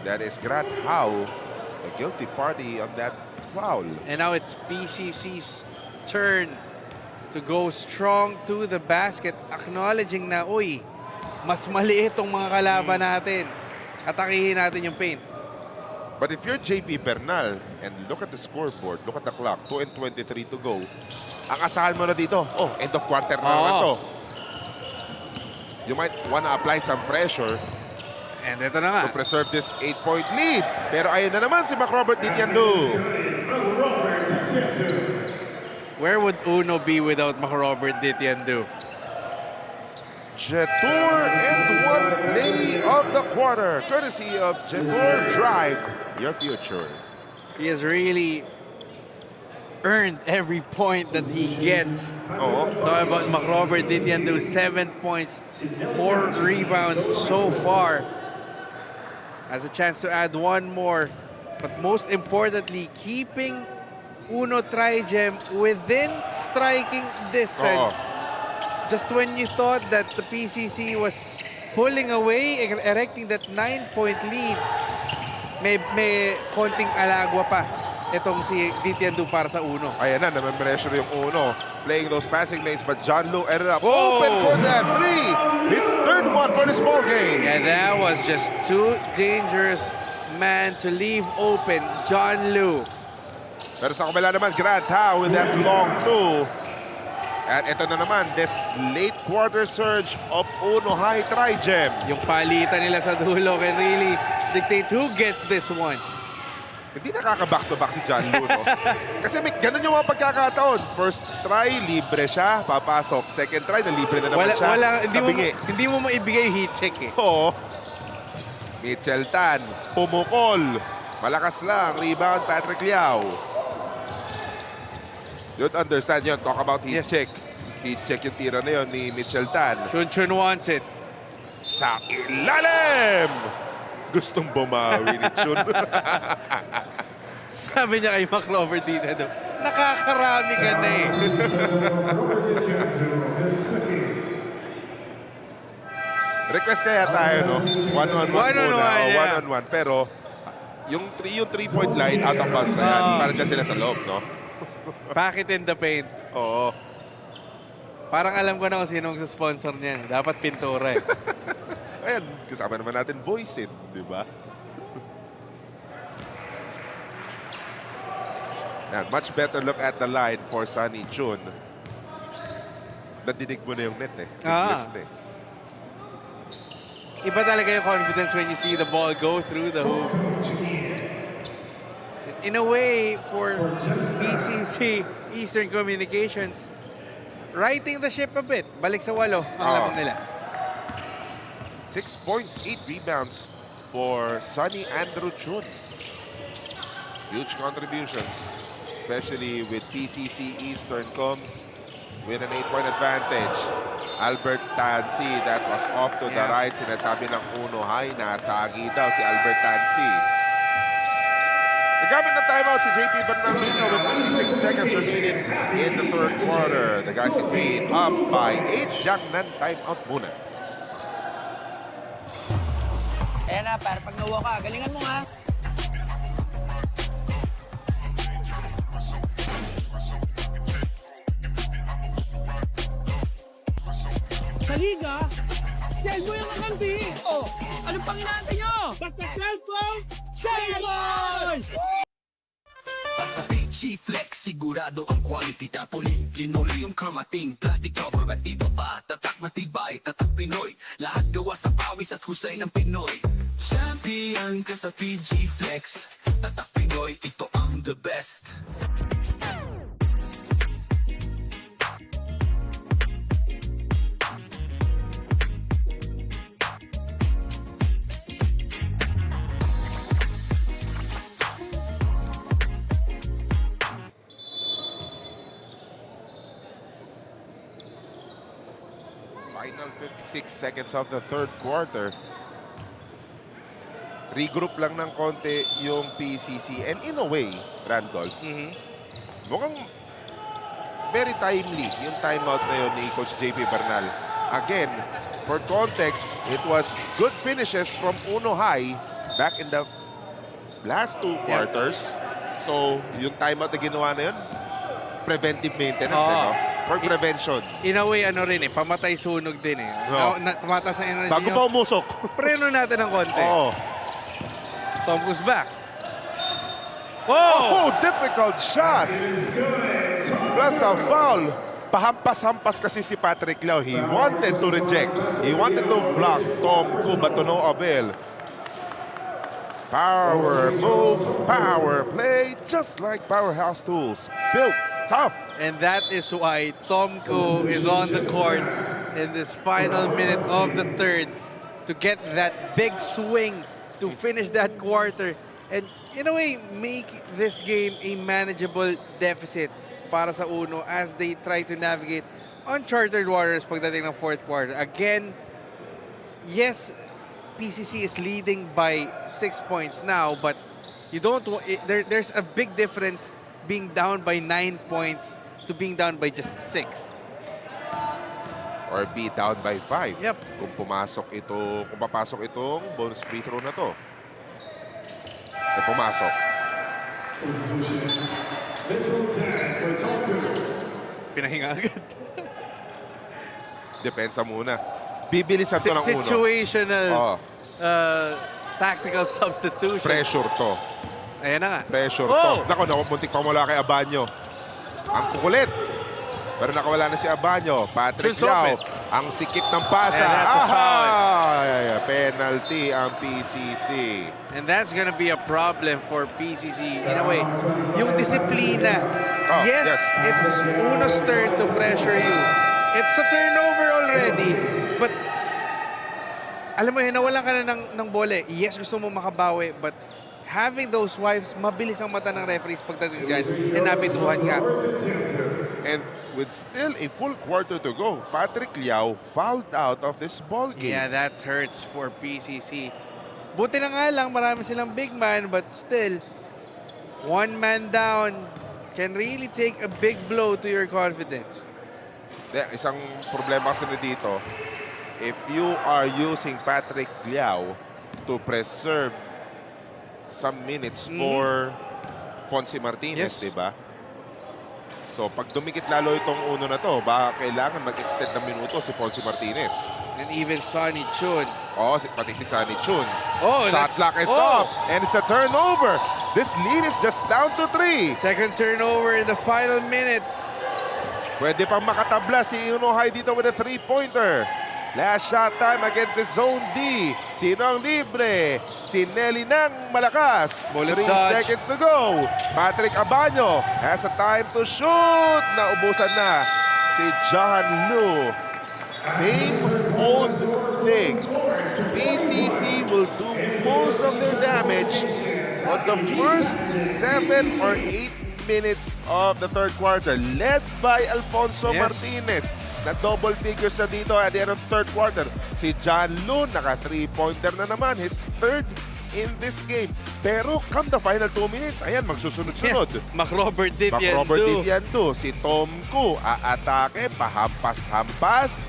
That is Grant Howe, the guilty party on that foul. And now it's PCC's turn to go strong to the basket, acknowledging na, uy, mas maliit tong mga kalaban natin. Atakihin natin yung paint. But if you're JP Bernal and look at the scoreboard, look at the clock, 2:23 to go, ang asahan mo na dito, end of quarter na naman to. You might wanna apply some pressure and ito na nga, to preserve this 8-point lead. Pero ayun na naman si McRobert Ditiandu. Where would Uno be without McRobert Ditiandu? Jetur and one play of the quarter, courtesy of Jetur Drive, your future. He has really earned every point that he gets. Talking about McRobert Ditiandu, 7 points, 4 rebounds so far. Has a chance to add one more, but most importantly, keeping Uno Trigem within striking distance. Just when you thought that the PCC was pulling away, erecting that 9-point lead, may konting alagwa pa itong si Ditiandu para sa Uno. Ayan na, naman-pressure yung Uno. Playing those passing lanes, but John Lu ended up open for that three. His third one for the small game. Yeah, that was just too dangerous man to leave open. John Lu. Pero sa kabila naman, Grant Howe with that long two. At ito na naman, this late quarter surge of Uno High Trigem. Yung palitan nila sa dulo can really dictate who gets this one. Hindi nakaka-back-to-back si John Lu, no? Kasi may ganun yung mga pagkakataon. First try, libre siya, papasok. Second try, na libre na naman siya. Hindi mo maibigay heat check eh. Oo. Mitchell Tan, pumukol. Malakas lang, rebound Patrick Liao. Don't understand yun. Talk about heat check. Heat check yung tira na yun ni Mitchell Tan. Chun wants it. Sa ilalim! Gustong bumawi ni Chun. Sabi niya kay McRobert dito, nakakarami ka na eh. Request kaya tayo, no? One-on-one muna. Yeah. One-on-one. Pero yung 3-point line, out of bounds na yan. Para dyan sila sa loob, no? Pack it in the paint. Oo. Parang alam ko na kung sinong sponsor niyan. Dapat pintura eh. Ayan, kasama naman natin Boysin, di ba? Now, much better look at the line for Sunny Chun. Nadidig mo na yung net eh. Tiglis na eh. Iba talaga yung confidence when you see the ball go through the hoop. In a way, for PCC Eastern Communications, righting the ship a bit. Balik sa 8 ang lamang nila. 6 points, 8 rebounds for Sunny Andrew Chun. Huge contributions, especially with PCC Eastern comes with an 8-point advantage. Albert Tansi, that was off to the right. Sinasabi ng Uno High, nasagi daw si Albert Tansi. Nagamit na timeout si JP Bernardino with 56 seconds remaining in the third quarter. The guys in green up by 8. Jiangnan timeout muna. Ayan na, para pag nawa ka, galingan mo ha. Sa liga, sell mo yung kakampi. Anong pang inaantay nyo? Basta cellphone, sell boys! Basta Fil-Chi Fil-Chi Flex, sigurado ang quality. Tapoli, linoleum, kamating, plastic cover at iba pa. Tatak matibay, tatak Pinoy. Lahat gawa sa pawis at husay ng Pinoy. Champion ka sa Fil-Chi Flex. Tatak Pinoy, ito ang the best. Final 56 seconds of the third quarter. Regroup lang ng konti yung PCC. And in a way, Randolph, mukhang very timely yung timeout na yun ni Coach JP Bernal. Again, for context, it was good finishes from Uno High back in the last two quarters. So, yung timeout na ginawa na yun, preventive maintenance, for prevention. In a way, ano rin pamatay sunog din tumataas ang energy. Bago pa umusok. Preno natin ng konti. Tom goes back. Oh, difficult shot. Plus a foul. Pahampas-hampas kasi si Patrick Liao. He wanted to reject. He wanted to block Tom Ku, but to no avail. Power move, power play, just like Powerhouse Tools. Built tough. And that is why Tom Ku is on the court in this final minute of the third to get that big swing to finish that quarter and in a way make this game a manageable deficit para sa Uno as they try to navigate uncharted waters pagdating ng fourth quarter. Again, yes, PCC is leading by 6 points now, but you don't. There's a big difference being down by 9 points to being down by just 6. Or be down by 5. Yep. Kung papasok itong bonus free throw na to. Pumasok. Pinahinga agad. Depensa muna. Bibilisan to ng Uno. Situational tactical substitution. Pressure to. Ayan na nga. Pressure to. Naku, muntik pa mula kay Abanyo. Ang kukulit. Pero nakawala na si Abanyo. Patrick Liao. Ang sikip ng pasa. Penalty ang PCC. And that's gonna be a problem for PCC. In a way, yung disiplina. Yes, it's Uno's turn to pressure you. It's a turnover already. But, alam mo yun, nawalan ka na ng bola. Yes, gusto mo makabawi. But, having those wipes, mabilis ang mata ng referees pagdating dyan. And napituhan ka. And with still a full quarter to go, Patrick Liao fouled out of this ball game. Yeah, that hurts for PCC. Buti na nga lang, marami silang big man, but still, one man down can really take a big blow to your confidence. Isang problema kasi dito, if you are using Patrick Liao to preserve some minutes for Fonzie Martinez, diba? So, pag dumikit lalo itong Uno na to, baka kailangan mag-extend ng minuto si Fonzie Martinez. And even Sonny Chun. Pati si Sonny Chun. Shot clock is off, and it's a turnover. This lead is just down to 3. Second turnover in the final minute. Pwede pang makatabla si Uno High dito with a 3-pointer. Last shot time against the Zone D. Sino ang libre? Si Nelly ng malakas. 3 seconds to go. Patrick Abanyo has a time to shoot. Naubusan na si John Lu. Same old thing. PCC will do most of their damage on the first 7 or 8 minutes of the third quarter, led by Alfonso Martinez na double figures na dito at the end of the third quarter. Si John Lu, naka 3-pointer na naman, his third in this game. Pero come the final 2 minutes, ayan, magsusunod-sunod. Mac-Robert did yan do. Si Tom Ku, aatake, pahampas-hampas,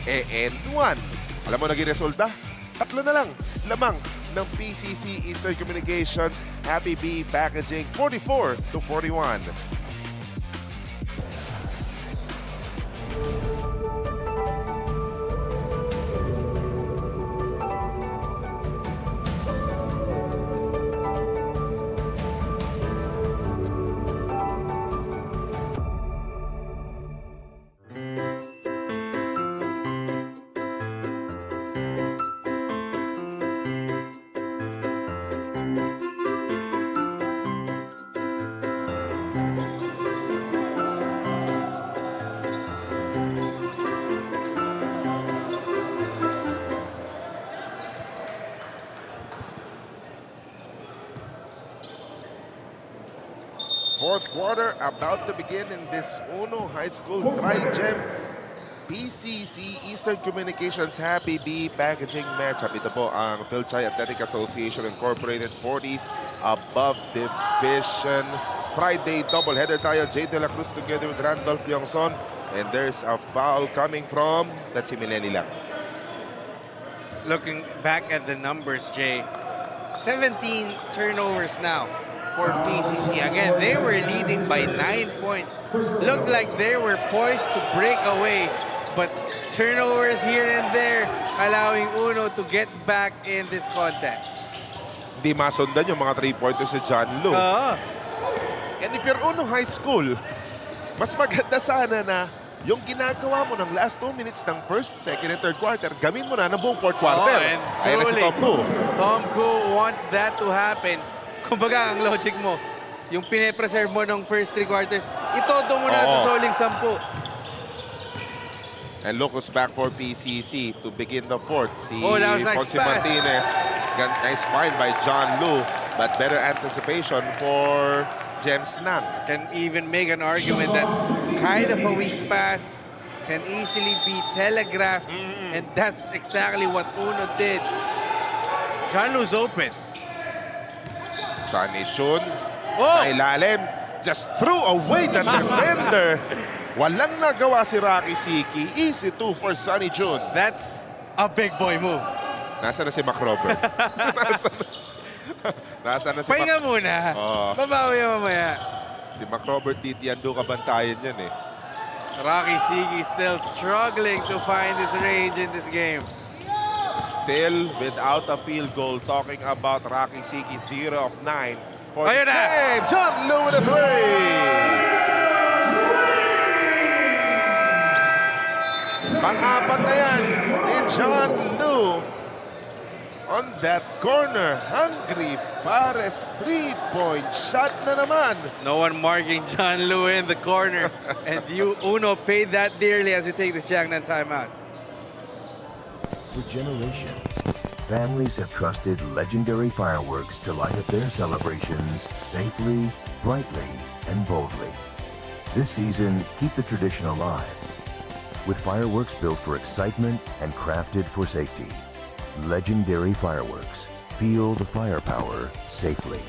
end one. Alam mo naging resulta? 3 na lang, lamang ng PCC Eastern Communications, Happybee Packaging, 44-41. Fourth quarter about to begin in this Uno High School Trigem PCC Eastern Communications Happybee packaging matchup. Ito po ang Fil-Chi Athletic Association Incorporated 40s above division. Friday doubleheader tayo. Jay De La Cruz together with Randolph Yongson. And there's a foul coming from, that's si Mileni lang. Looking back at the numbers, Jay, 17 turnovers now for PCC. Again, they were leading by 9 points. Looked like they were poised to break away, but turnovers here and there allowing Uno to get back in this contest. Hindi masundan yung mga 3-pointers si John Lu. And if you're Uno High School, mas maganda sana na yung ginagawa mo ng last 2 minutes ng first, second, and third quarter, gamin mo na ng buong fourth quarter. And ayun na si Tom Ku. Tom Ku wants that to happen. Kumbaga, ang logic mo, yung pine-preserve mo ng first 3 quarters, itodo mo na sa uling 10. And look who's back for PCC to begin the fourth. Si that was nice Ponce pass. Martinez. Nice find by John Lu, but better anticipation for James Nang. Can even make an argument that kind of a weak pass can easily be telegraphed, and that's exactly what Uno did. John Lu's open. Sunny Chun sa ilalim. Just threw away the defender. Walang nagawa si Rocky Siki. Easy 2 for Sunny Chun. That's a big boy move. Nasa na si McRobert? Nasa na si Pahinga muna. Babawi mamaya. Si McRobert Titiando kabantayan yan eh. Rocky Siki still struggling to find his range in this game. Still without a field goal. Talking about Rocky Siki, 0 of 9 for Ayun this na. game. John Lu with a 3. Pang-apat na yan ni John Lu. On that corner, hungry Pares 3-point shot na naman. No one marking John Lu in the corner. And you, Uno, paid that dearly as you take this Jiangnan timeout. For generations, families have trusted legendary fireworks to light up their celebrations safely, brightly, and boldly. This season, keep the tradition alive with fireworks built for excitement and crafted for safety. Legendary Fireworks. Feel the firepower safely.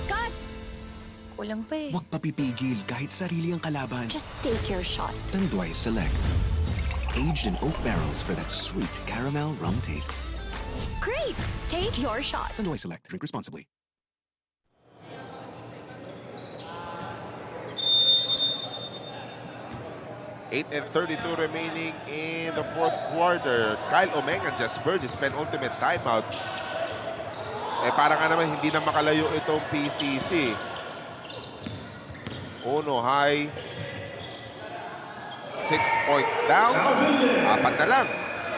Cut! Kulang pa eh. Huwag papipigil kahit sarili ang kalaban. Just take your shot. Tanduay Select. Aged in oak barrels for that sweet caramel rum taste. Great! Take your shot. Tanduay Select. Drink responsibly. Eight and 32 remaining in the fourth quarter. Kyle Omengan just burned his penultimate timeout. Eh parang nga naman hindi na makalayo itong PCC. Uno high. 6 points down. 4 na lang.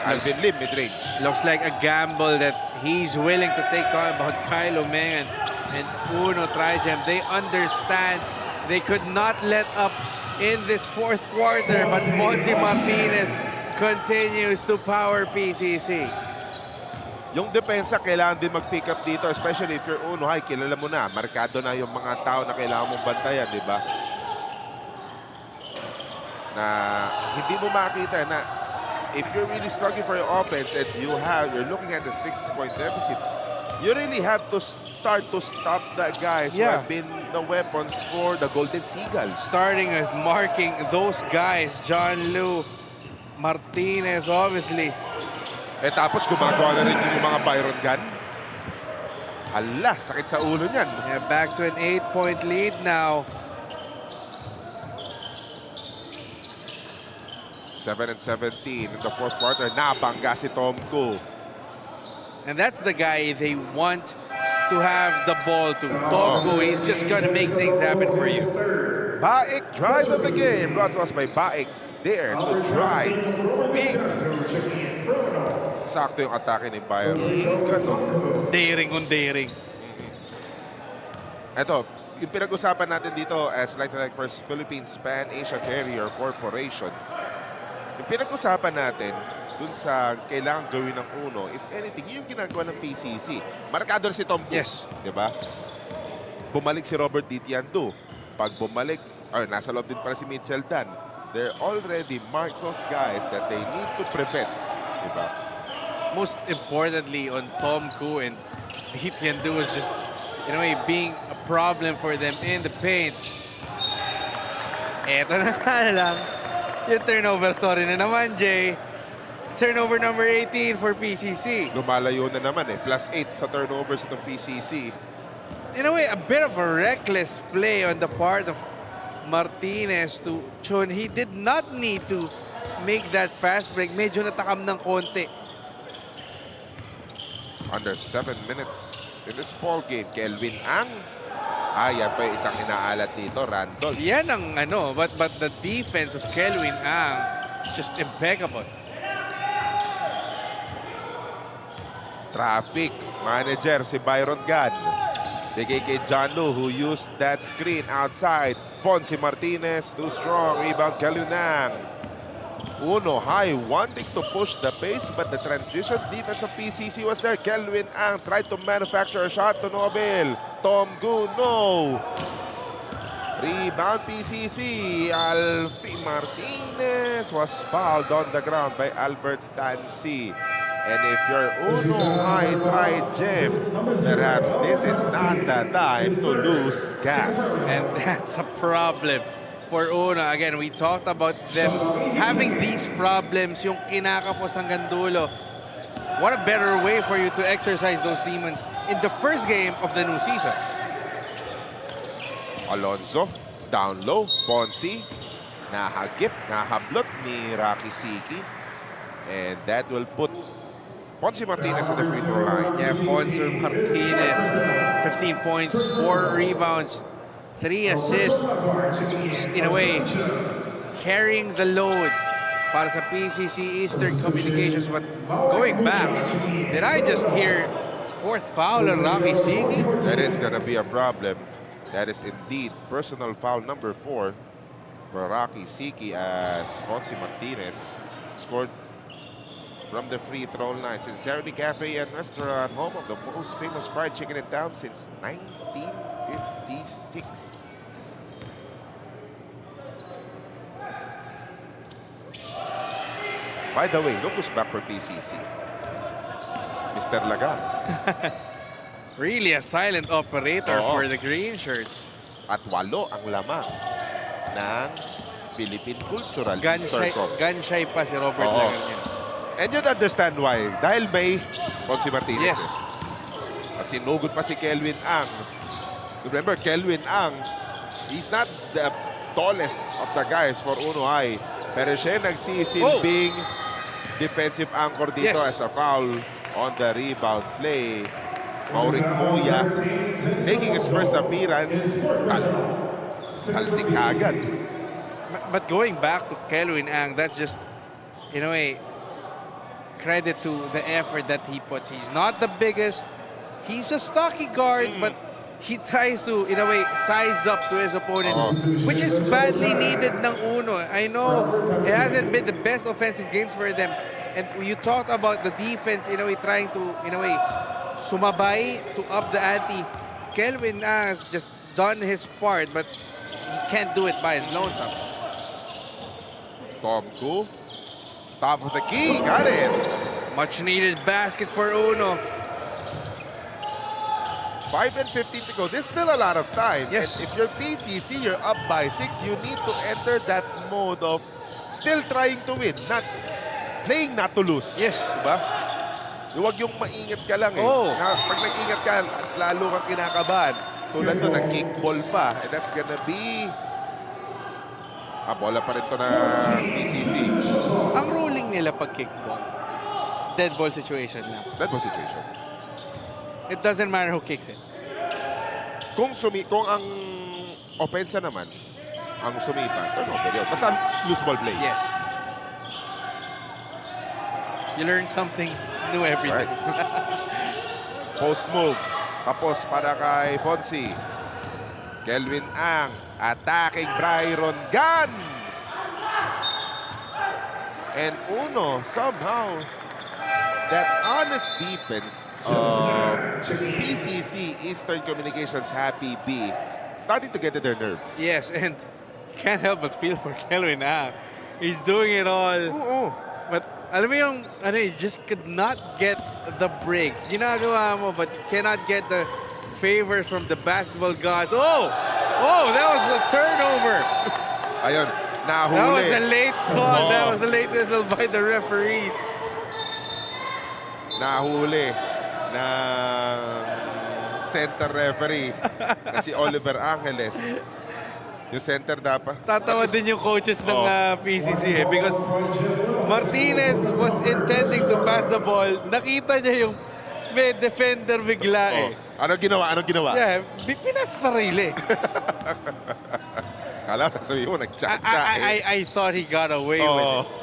Alvin Lim mid-range. Looks like a gamble that he's willing to take on about Kyle Omengan and Uno Trigem. They understand they could not let up in this fourth quarter, but Ponce Martinez continues to power PCC. Yung depensa kailangan din mag-pick up dito, especially if you're Uno high, kilala mo na, markado na yung mga tao na kailangan mong bantayan, di ba? Na hindi mo makita na if you're really struggling for your offense and you're looking at the 6-point deficit, you really have to start to stop the guys who have been the weapons for the Golden Seagulls. Starting with marking those guys, John Lu, Martinez, obviously. Eh tapos gumagawa na rin yung mga Byron gun. Hala, sakit sa ulo niyan. Yeah, back to an 8-point lead now. 7 and 17 in the fourth quarter. Nabangga si Tom Ku. And that's the guy they want to have the ball to. Tom Ku, he's just gonna make things happen for you. Baik drive of the game. Brought to us by Baik. There to drive big. Sakto yung atake ni Byron. Daring on daring. Ito, yung pinag-usapan natin dito as Like First Philippine Pan Asia Carrier Corporation. Yung pinag-usapan natin, dun sa kailangan gawin ng Uno, if anything, yung ginagawa ng PCC. Markado na si Tom Gu. Yes. Diba? Bumalik si Robert Ditiando. Pag bumalik, nasa loob din para si Mitchell Dan. They're already marked those guys that they need to prevent. Diba? Most importantly on Tom Gu and Ditiando was just, in a way, being a problem for them in the paint. Eto na nga lang. Yung turnover story na naman, Jay. Turnover number 18 for PCC. Lumalayo na naman eh. +8 sa turnovers itong PCC. In a way, a bit of a reckless play on the part of Martinez to Chun. He did not need to make that fast break. Medyo natakam ng konti. Under 7 minutes in this ball game. Kelvin Ang. Yan pa yung isang inaalat dito, Randolph. Yan ang but the defense of Kelvin Ang is just impeccable. Traffic manager si Byron Gan. Bigay kay John Lu who used that screen outside. Fonzie Martinez, too strong. Rebound Kelvin Ang. Uno high, wanting to push the pace, but the transition defense of PCC was there. Kelvin Ang tried to manufacture a shot to Nobel. Tom Gu, no. Rebound PCC. Alfie Martinez was fouled on the ground by Albert Tansi. And if you're Uno high Trigem, perhaps this is not the time to lose gas. And that's a problem for Uno. Again, we talked about them having these problems, yung kinakapos hanggang dulo. What a better way for you to exercise those demons in the first game of the new season. Alonzo, down low. Fonzie, nahagip, nahablot ni Rocky Siki. And that will put Fonzie Martinez at the free throw line. Yeah, Fonzie Martinez, 15 points, 4 rebounds, 3 assists. Just in a way, carrying the load para sa PCC Eastern Communications. But going back, did I just hear 4th foul on Rocky Siki? That is gonna be a problem. That is indeed personal foul number 4 for Rocky Siki as Fonzie Martinez scored from the free throw line. Sincerity Cafe and Restaurant, home of the most famous fried chicken in town since 1956. By the way, look who's back for PCC. Mr. Lagar. Really a silent operator for the green shirts. At 8 ang lamang ng Philippine Cultural Easter Corps. Gun-shy pa si Robert Lagar niya. And you'd understand why. Dahil may Fonzie Martinez. Yes. Sinugod pa si Kelvin Ang. Remember, Kelvin Ang, he's not the tallest of the guys for Uno High. Pero siya nagsisilbing defensive anchor dito as a foul on the rebound play. Mauric Muya making his first appearance. Talsik agad. But going back to Kelvin Ang, that's just, in a way, credit to the effort that he puts. He's not the biggest. He's a stocky guard, but he tries to, in a way, size up to his opponents, which is badly needed ng Uno. I know it hasn't been the best offensive games for them. And you talked about the defense, in a way, trying to, in a way, sumabay to up the ante. Kelvin has just done his part, but he can't do it by his lonesome. Tom Gu, top of the key, got it. Much needed basket for Uno. 5 and 15 to go. There's still a lot of time. Yes. And if you're PCC, you're up by 6. You need to enter that mode of still trying to win, not playing not to lose. Yes. Diba? Huwag yung maingat ka lang eh. Pag nag-ingat ka, mas lalo kang kinakabahan. Tulad to, nag-kickball pa. And that's gonna be bola pa rin to na PCC. Ang ruling nila pag kickball, dead ball situation lang. Dead ball situation. It doesn't matter who kicks it. Kung ang opensa naman, ang sumipa, turnover yun. Basta loose ball play. Yes. You learn something new every day. Post move. Tapos para kay Fonzie. Kelvin Ang attacking Byron Gun. And Uno, somehow, that honest defense of PCC, Eastern Communications Happybee, starting to get to their nerves. Yes, and can't help but feel for Kelvin. He's doing it all. Oo. But alam mo yung, he just could not get the breaks. Ginagawa mo, but you cannot get the favors from the basketball gods. Oh, that was a turnover. Ayun, nahuli. That was a late call. That was a late whistle by the referees. Nahuli ng center referee na si Oliver Angeles. Yung center dapat. Tatawa din yung coaches ng PCC because Martinez was intending to pass the ball. Nakita niya yung may defender bigla eh. Anong ginawa? Yeah, pinasa sarili. Kala, sasabihin mo, nag-cha-cha eh. I thought he got away with it.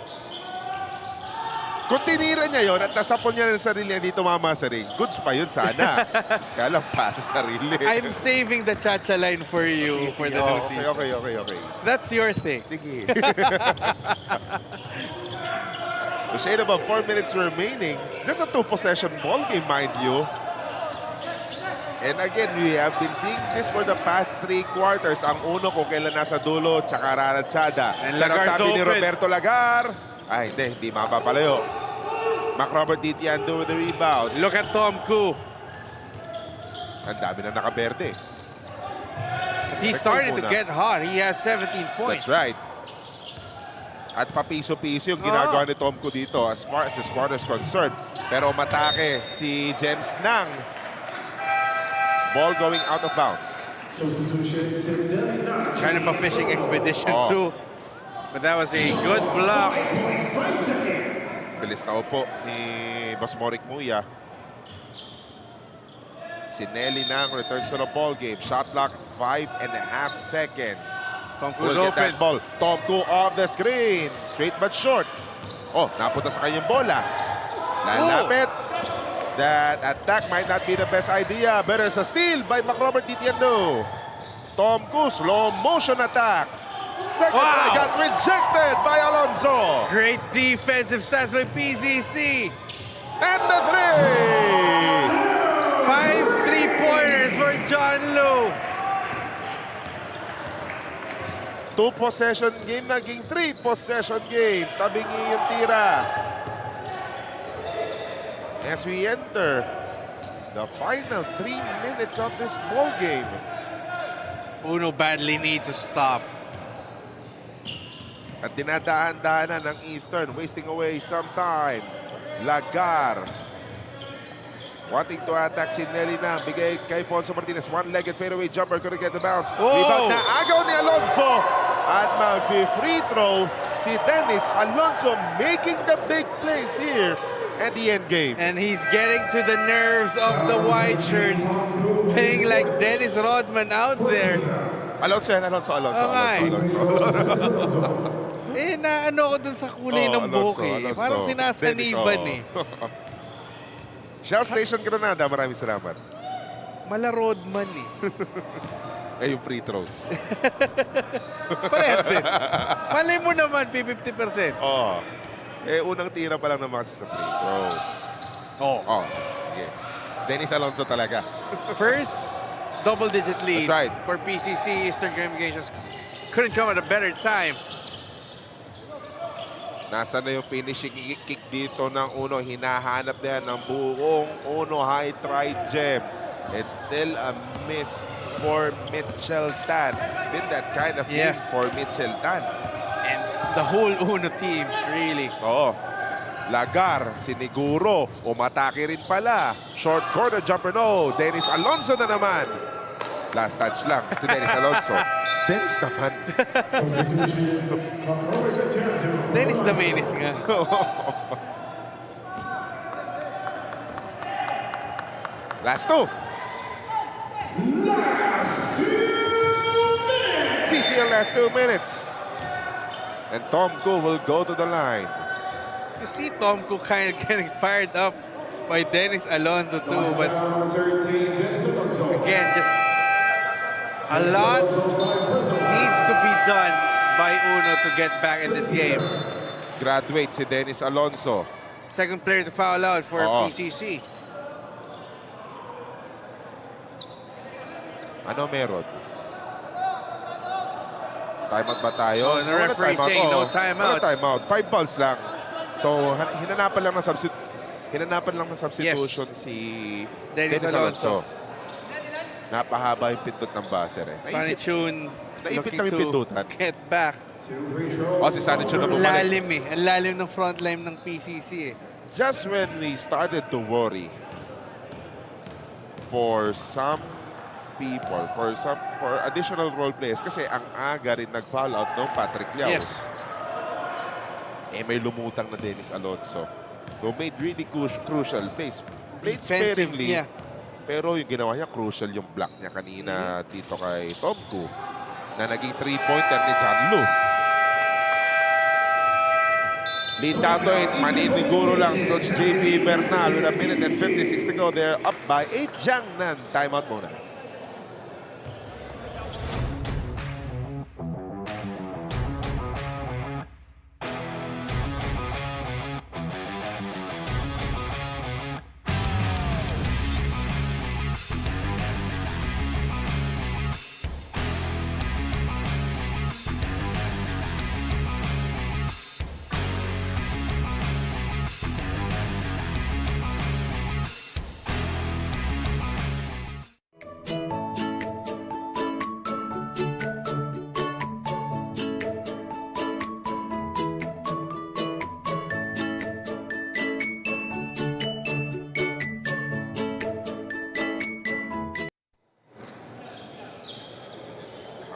Kung tinira niya yon at nasapon niya ng sarili, hindi tumama sa ring, goods pa yun sana. Kaya lang pa sa sarili. I'm saving the cha-cha line for you for the new season. Okay. That's your thing. Sige. The shade about 4 minutes remaining. Just a 2-possession ball game, mind you. And again, we have been seeing this for the past 3 quarters. Ang uno kung kailan nasa dulo, tsaka Ranachada. And Pero Lagar's sabi ni open. Roberto Lagar, hindi mapapalayo. McRobert Ditiando with the rebound. Look at Tom Koo. Ang dami na nakaberde. He's starting to get hot. He has 17 points. That's right. At papiso-piso yung ginagawa ni Tom Koo dito as far as this quarter is concerned. Pero matake si James Nang. Ball going out of bounds. Kind of a fishing expedition too. But that was a good block. Bilis na upo ni Boss Moric Muya. Si Nelly Nang returns to the ball game. Shot clock, 5.5 seconds. Tom Koo's Will get open. that ball. Tom Koo off the screen. Straight but short. Napunta sa kanyang bola. Lalapit. That attack might not be the best idea. But it's a steal by McRobert Ditiando. Tom Koo, slow motion attack. Second try got rejected by Alonso. Great defensive stats by PCC. And the 3. 5 3-pointers for John Lowe. 2-possession game naging 3-possession game. Tabingi yung tira. As we enter the final 3 minutes of this ball game. Uno badly needs to stop. At dinadaan-daanan ng Eastern, wasting away some time. Lagar. Wanting to attack si Nelly na. Bigay kay Fonso Martinez. One-legged fadeaway jumper. Couldn't get the bounce. Rebound na agaw ni Alonso. At mag-free throw si Dennis Alonso making the big plays here at the end game. And he's getting to the nerves of the white shirts. Playing like Dennis Rodman out there. Alonso. Naano ko dun sa kulay ng buhok eh. Parang sinasaniban eh. Shell Station Granada, maraming salamat. Mala Rodman eh. Yung free throws. Parehas din. Malay mo naman, 50%. Unang tira pa lang naman sa free throw. Sige. Dennis Alonso talaga. First double-digit lead. That's right. For PCC. Eastern Communications couldn't come at a better time. Nasa na yung finishing kick dito ng Uno. Hinahanap na yan ng buong Uno high Trigem. It's still a miss for Mitchell Tan. It's been that kind of game for Mitchell Tan. And the whole Uno team, really. Lagar, siniguro, umatake rin pala. Short corner jumper, no. Dennis Alonso na naman. Last touch lang si Dennis Alonso. Dennis naman. Dennis the Menace nga. Last 2. TCL last 2 minutes. And Tom Koo will go to the line. You see Tom Koo kind of getting fired up by Dennis Alonso too, but again, just a lot needs to be done by Uno to get back in this game. graduate si Dennis Alonso. Second player to foul out for PCC. Ano meron? Timeout ba tayo? Oh, the referee saying no timeouts. Wala timeout. 5 balls lang. So, hinanapan lang ng substitution si Dennis Alonso. Napahaba yung pintot ng buzzer eh. Sonny Chun naipit looking lang yung to pintutan. get back. Si Sonny Chun na bumalik. Lalim eh. Ang lalim ng front line ng PCC eh. Just when we started to worry for some people, for additional role players, kasi ang aga rin nag-foul out ng Patrick Liao. Yes. May lumutang na Dennis Alonso who made really crucial plays. Played Defensive, sparingly. yeah. Pero yung ginawa niya, crucial yung block niya kanina dito kay Tom Koo na naging 3-pointer ni John Lu. Lead down to 8. Maniniguro lang si Coach JP Bernal with 1 minute and 56 to go. They're up by 8. Jiangnan, timeout muna.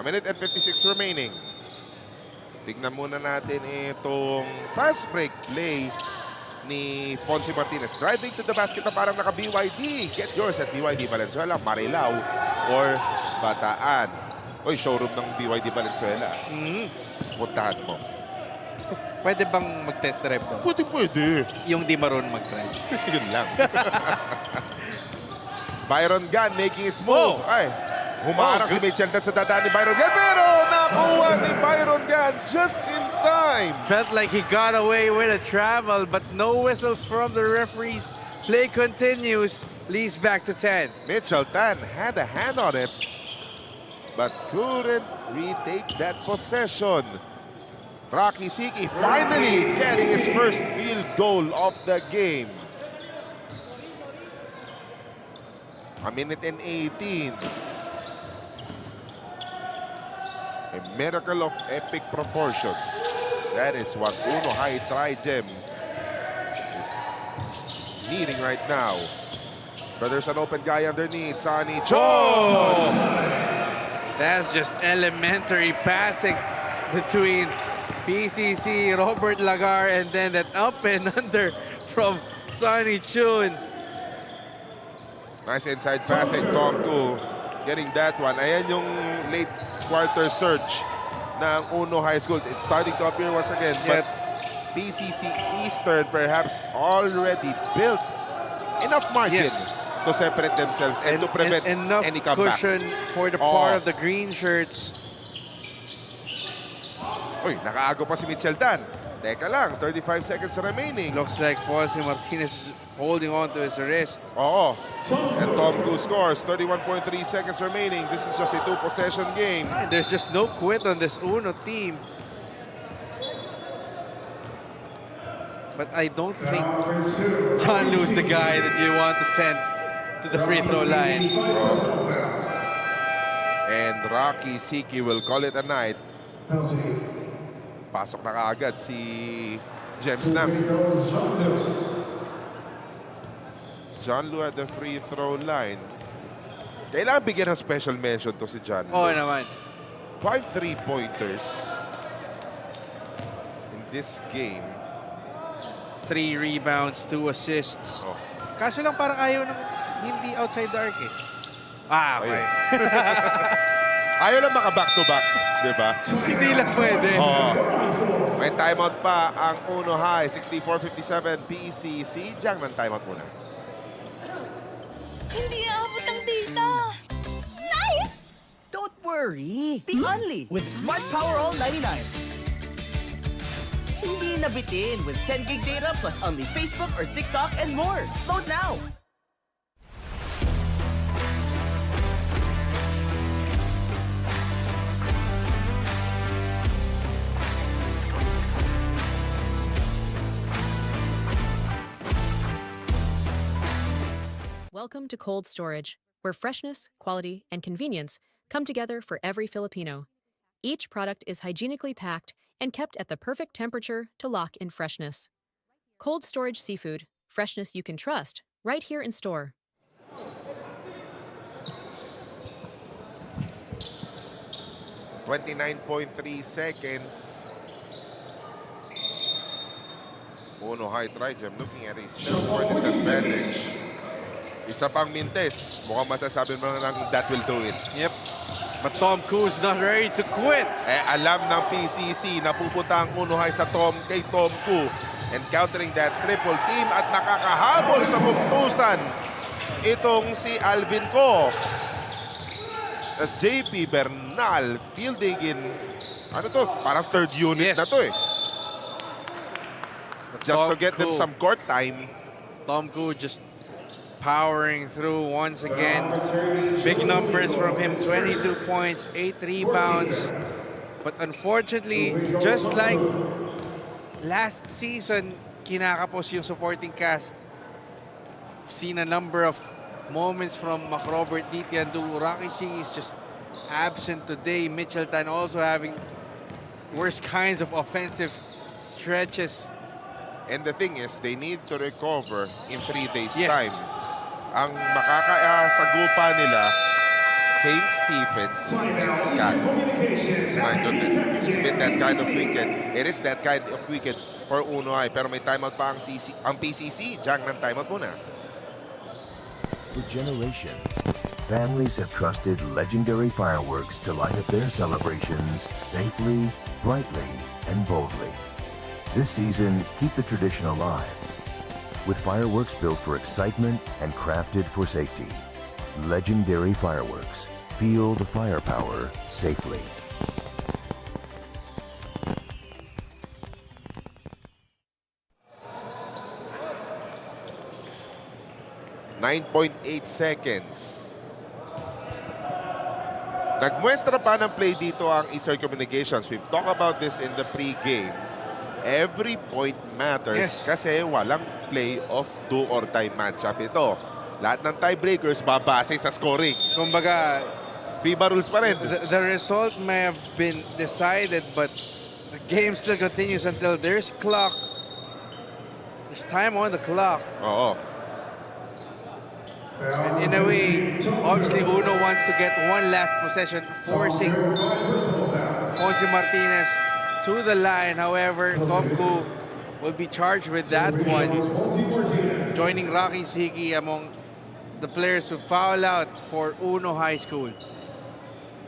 A minute and 56 remaining. Tignan muna natin itong fast break play ni Ponce Martinez. Driving to the basket na parang naka-BYD. Get yours at BYD Valenzuela, Marilao, or Bataan. Oy, showroom ng BYD Valenzuela. Puntahan mo. Pwede bang mag-test drive doon? Pwede. Yung di marunong mag-drive. Yun lang. Byron Gunn making his move. Ay, humarang si Mitchell sa dadaan ni Byron Gunn. Pero nakuha ni Byron Gunn just in time. Felt like he got away with a travel, but no whistles from the referees. Play continues. Leads back to 10. Mitchell Tan had a hand on it, but couldn't retake that possession. Rocky Siki finally getting his first field goal of the game. A minute and 18. A miracle of epic proportions. That is what Uno High Trigem is needing right now. But there's an open guy underneath. Sonny Chon! That's just elementary passing between PCC, Robert Lagar, and then that up and under from Sonny Chun. Nice inside passing, Tom Koo. Getting that one. Ayan yung late quarter surge ng Uno High School. It's starting to appear once again. But PCC Eastern perhaps already built enough margin to separate themselves and to prevent enough any comeback. Cushion for the part of the green shirts. Uy, nakaago pa si Mitchell Dan. Teka lang, 35 seconds remaining. Looks like Ponce Martinez holding on to his wrist. And Tom Koo scores, 31.3 seconds remaining. This is just a 2-possession game. And there's just no quit on this Uno team. But I don't think John Lu's the guy that you want to send to the free throw line. And Rocky Siki will call it a night. Pasok na kaagad si James Nam. John Lu at the free throw line. Kailangan bigyan ng special mention to si John Lu. Oo naman. 5 3-pointers in this game. 3 rebounds, 2 assists. Kaso lang parang ayaw ng hindi outside the arc eh. Okay. Ayaw lang maka back-to-back, di ba? Hindi lang pwede. May timeout pa ang Uno High. 64-57 PCC. Jiang ng timeout muna. Hindi aabot ang data. Nice! Don't worry. Be only with Smart Power All 99. Hindi nabitin with 10 gig data plus only Facebook or TikTok and more. Load now! Welcome to Cold Storage, where freshness, quality, and convenience come together for every Filipino. Each product is hygienically packed and kept at the perfect temperature to lock in freshness. Cold Storage Seafood, freshness you can trust, right here in store. .3 seconds. Uno high Trigem looking at his 7-point disadvantage. Isa pang mintes. Mukhang masasabi mo lang that will do it. Yep. But Tom Koo's not ready to quit. Alam ng PCC na pupunta ang uno high kay Tom Koo. Encountering that triple team at nakakahabol sa bugtusan itong si Alvin Ko. As JP Bernal fielding in, parang third unit na to eh. Just to get them some court time. Tom Koo just powering through once again. Big numbers from him, 22 points, 8 rebounds. But unfortunately, just like last season, kinakapos yung supporting cast. We've seen a number of moments from Robert Ditiandu. Rocky C is just absent today. Mitchell Tan also having worst kinds of offensive stretches. And the thing is, they need to recover in 3 days' time. Ang makakasagupa nila, St. Stephen's and Scott. My goodness, it's been that kind of weekend. It is that kind of weekend for Uno High. Pero may timeout pa ang PCC. Diyan ng timeout muna. For generations, families have trusted legendary fireworks to light up their celebrations safely, brightly, and boldly. This season, keep the tradition alive with fireworks built for excitement and crafted for safety. Legendary fireworks. Feel the firepower safely. .8 seconds. Nagmuestra pa ng play dito ang Eastern Communications. We've talked about this in the pre-game. Every point matters kasi walang play of do or die matchup ito. Lahat ng tiebreakers babase sa scoring. Kumbaga, FIBA rules pa rin. The result may have been decided, but the game still continues until there's clock. There's time on the clock. Oo. And in a way, obviously Uno wants to get one last possession, forcing Fonzie Martinez to the line. However, Tom Koo will be charged with that one, joining Rocky Siki among the players who foul out for Uno High School.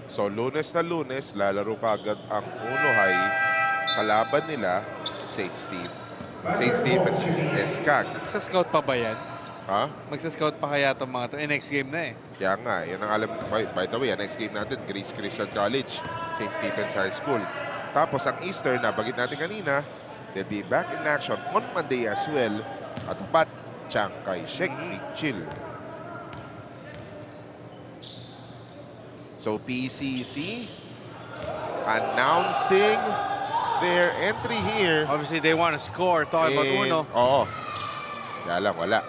So, Lunes na Lunes, lalaro kagad ang Uno High. Kalaban nila, St. Stephen's Escag. Sa scout pa ba yan? Ha? Magsa-scout pa kaya itong mga ito? Next game na eh. Kaya nga, yan ang alam. By the way, next game natin, Grace Christian College, St. Stephen's High School. Tapos ang Eastern, nabagit natin kanina, they'll be back in action on Monday as well. Katapat, Chiang Kai-shek, Big Chill. So PCC announcing their entry here. Obviously, they want to score. Talking about Uno. Oo. Kaya lang, wala.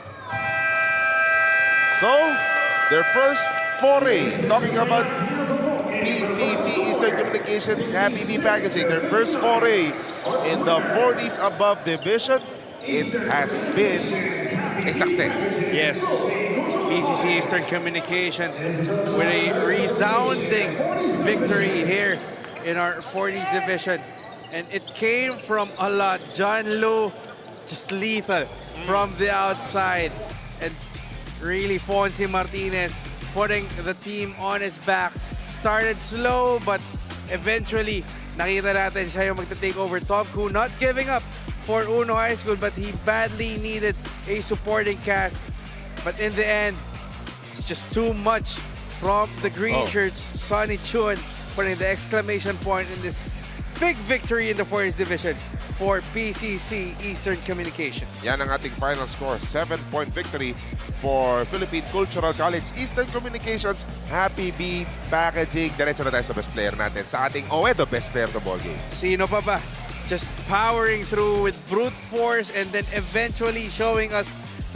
So, their first foray, talking about PCC Eastern Communications Happybee Packaging, their first foray in the 40s above division, it has been a success. Yes, PCC Eastern Communications with a resounding victory here in our 40s division. And it came from a lot. John Lu, just lethal from the outside. And really, Fonzie Martinez putting the team on his back. Started slow, but eventually, nakita natin siya yung magta-take over. Tom Koo not giving up for Uno High School, but he badly needed a supporting cast. But in the end, it's just too much from the green shirts. Sonny Chun putting the exclamation point in this big victory in the 40s division. for PCC Eastern Communications. Yan ang ating final score. 7-point victory for Philippine Cultural College Eastern Communications. Happybee Packaging. Diretso na tayo sa best player natin sa ating OEDO Best Player to Ball Game. Sino pa ba? Just powering through with brute force and then eventually showing us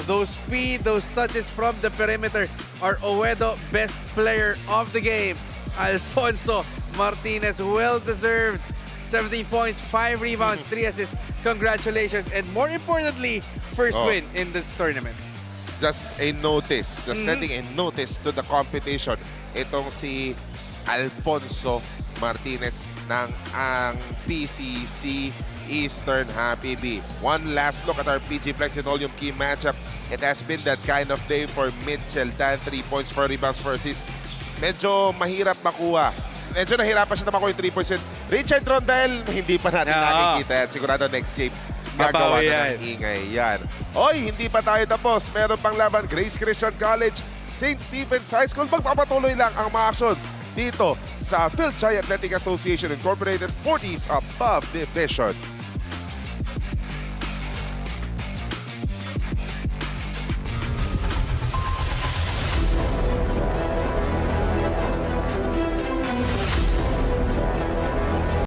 those speed, those touches from the perimeter. Our OEDO Best Player of the game, Alfonso Martinez. Well-deserved. 17 points, 5 rebounds, 3 assists. Congratulations. And more importantly, first win in this tournament. Just a notice. Just sending a notice to the competition. Itong si Alfonso Martinez ng ang PCC Eastern Happybee. One last look at our PG Flex and Volume key matchup. It has been that kind of day for Mitchell Dan. 3 points, 4 rebounds, 4 assists. Medyo mahirap makuha. Medyo nahirapan siya na makuha yung 3%. Richard Rondel, hindi pa natin nakikita yan. Sigurado next game, gagawa na ng ingay yan. Oy, hindi pa tayo tapos. Meron pang laban, Grace Christian College, St. Stephen's High School. Magpapatuloy lang ang mga aksyon dito sa Fil-Chi Athletic Association Incorporated 40s Above Division.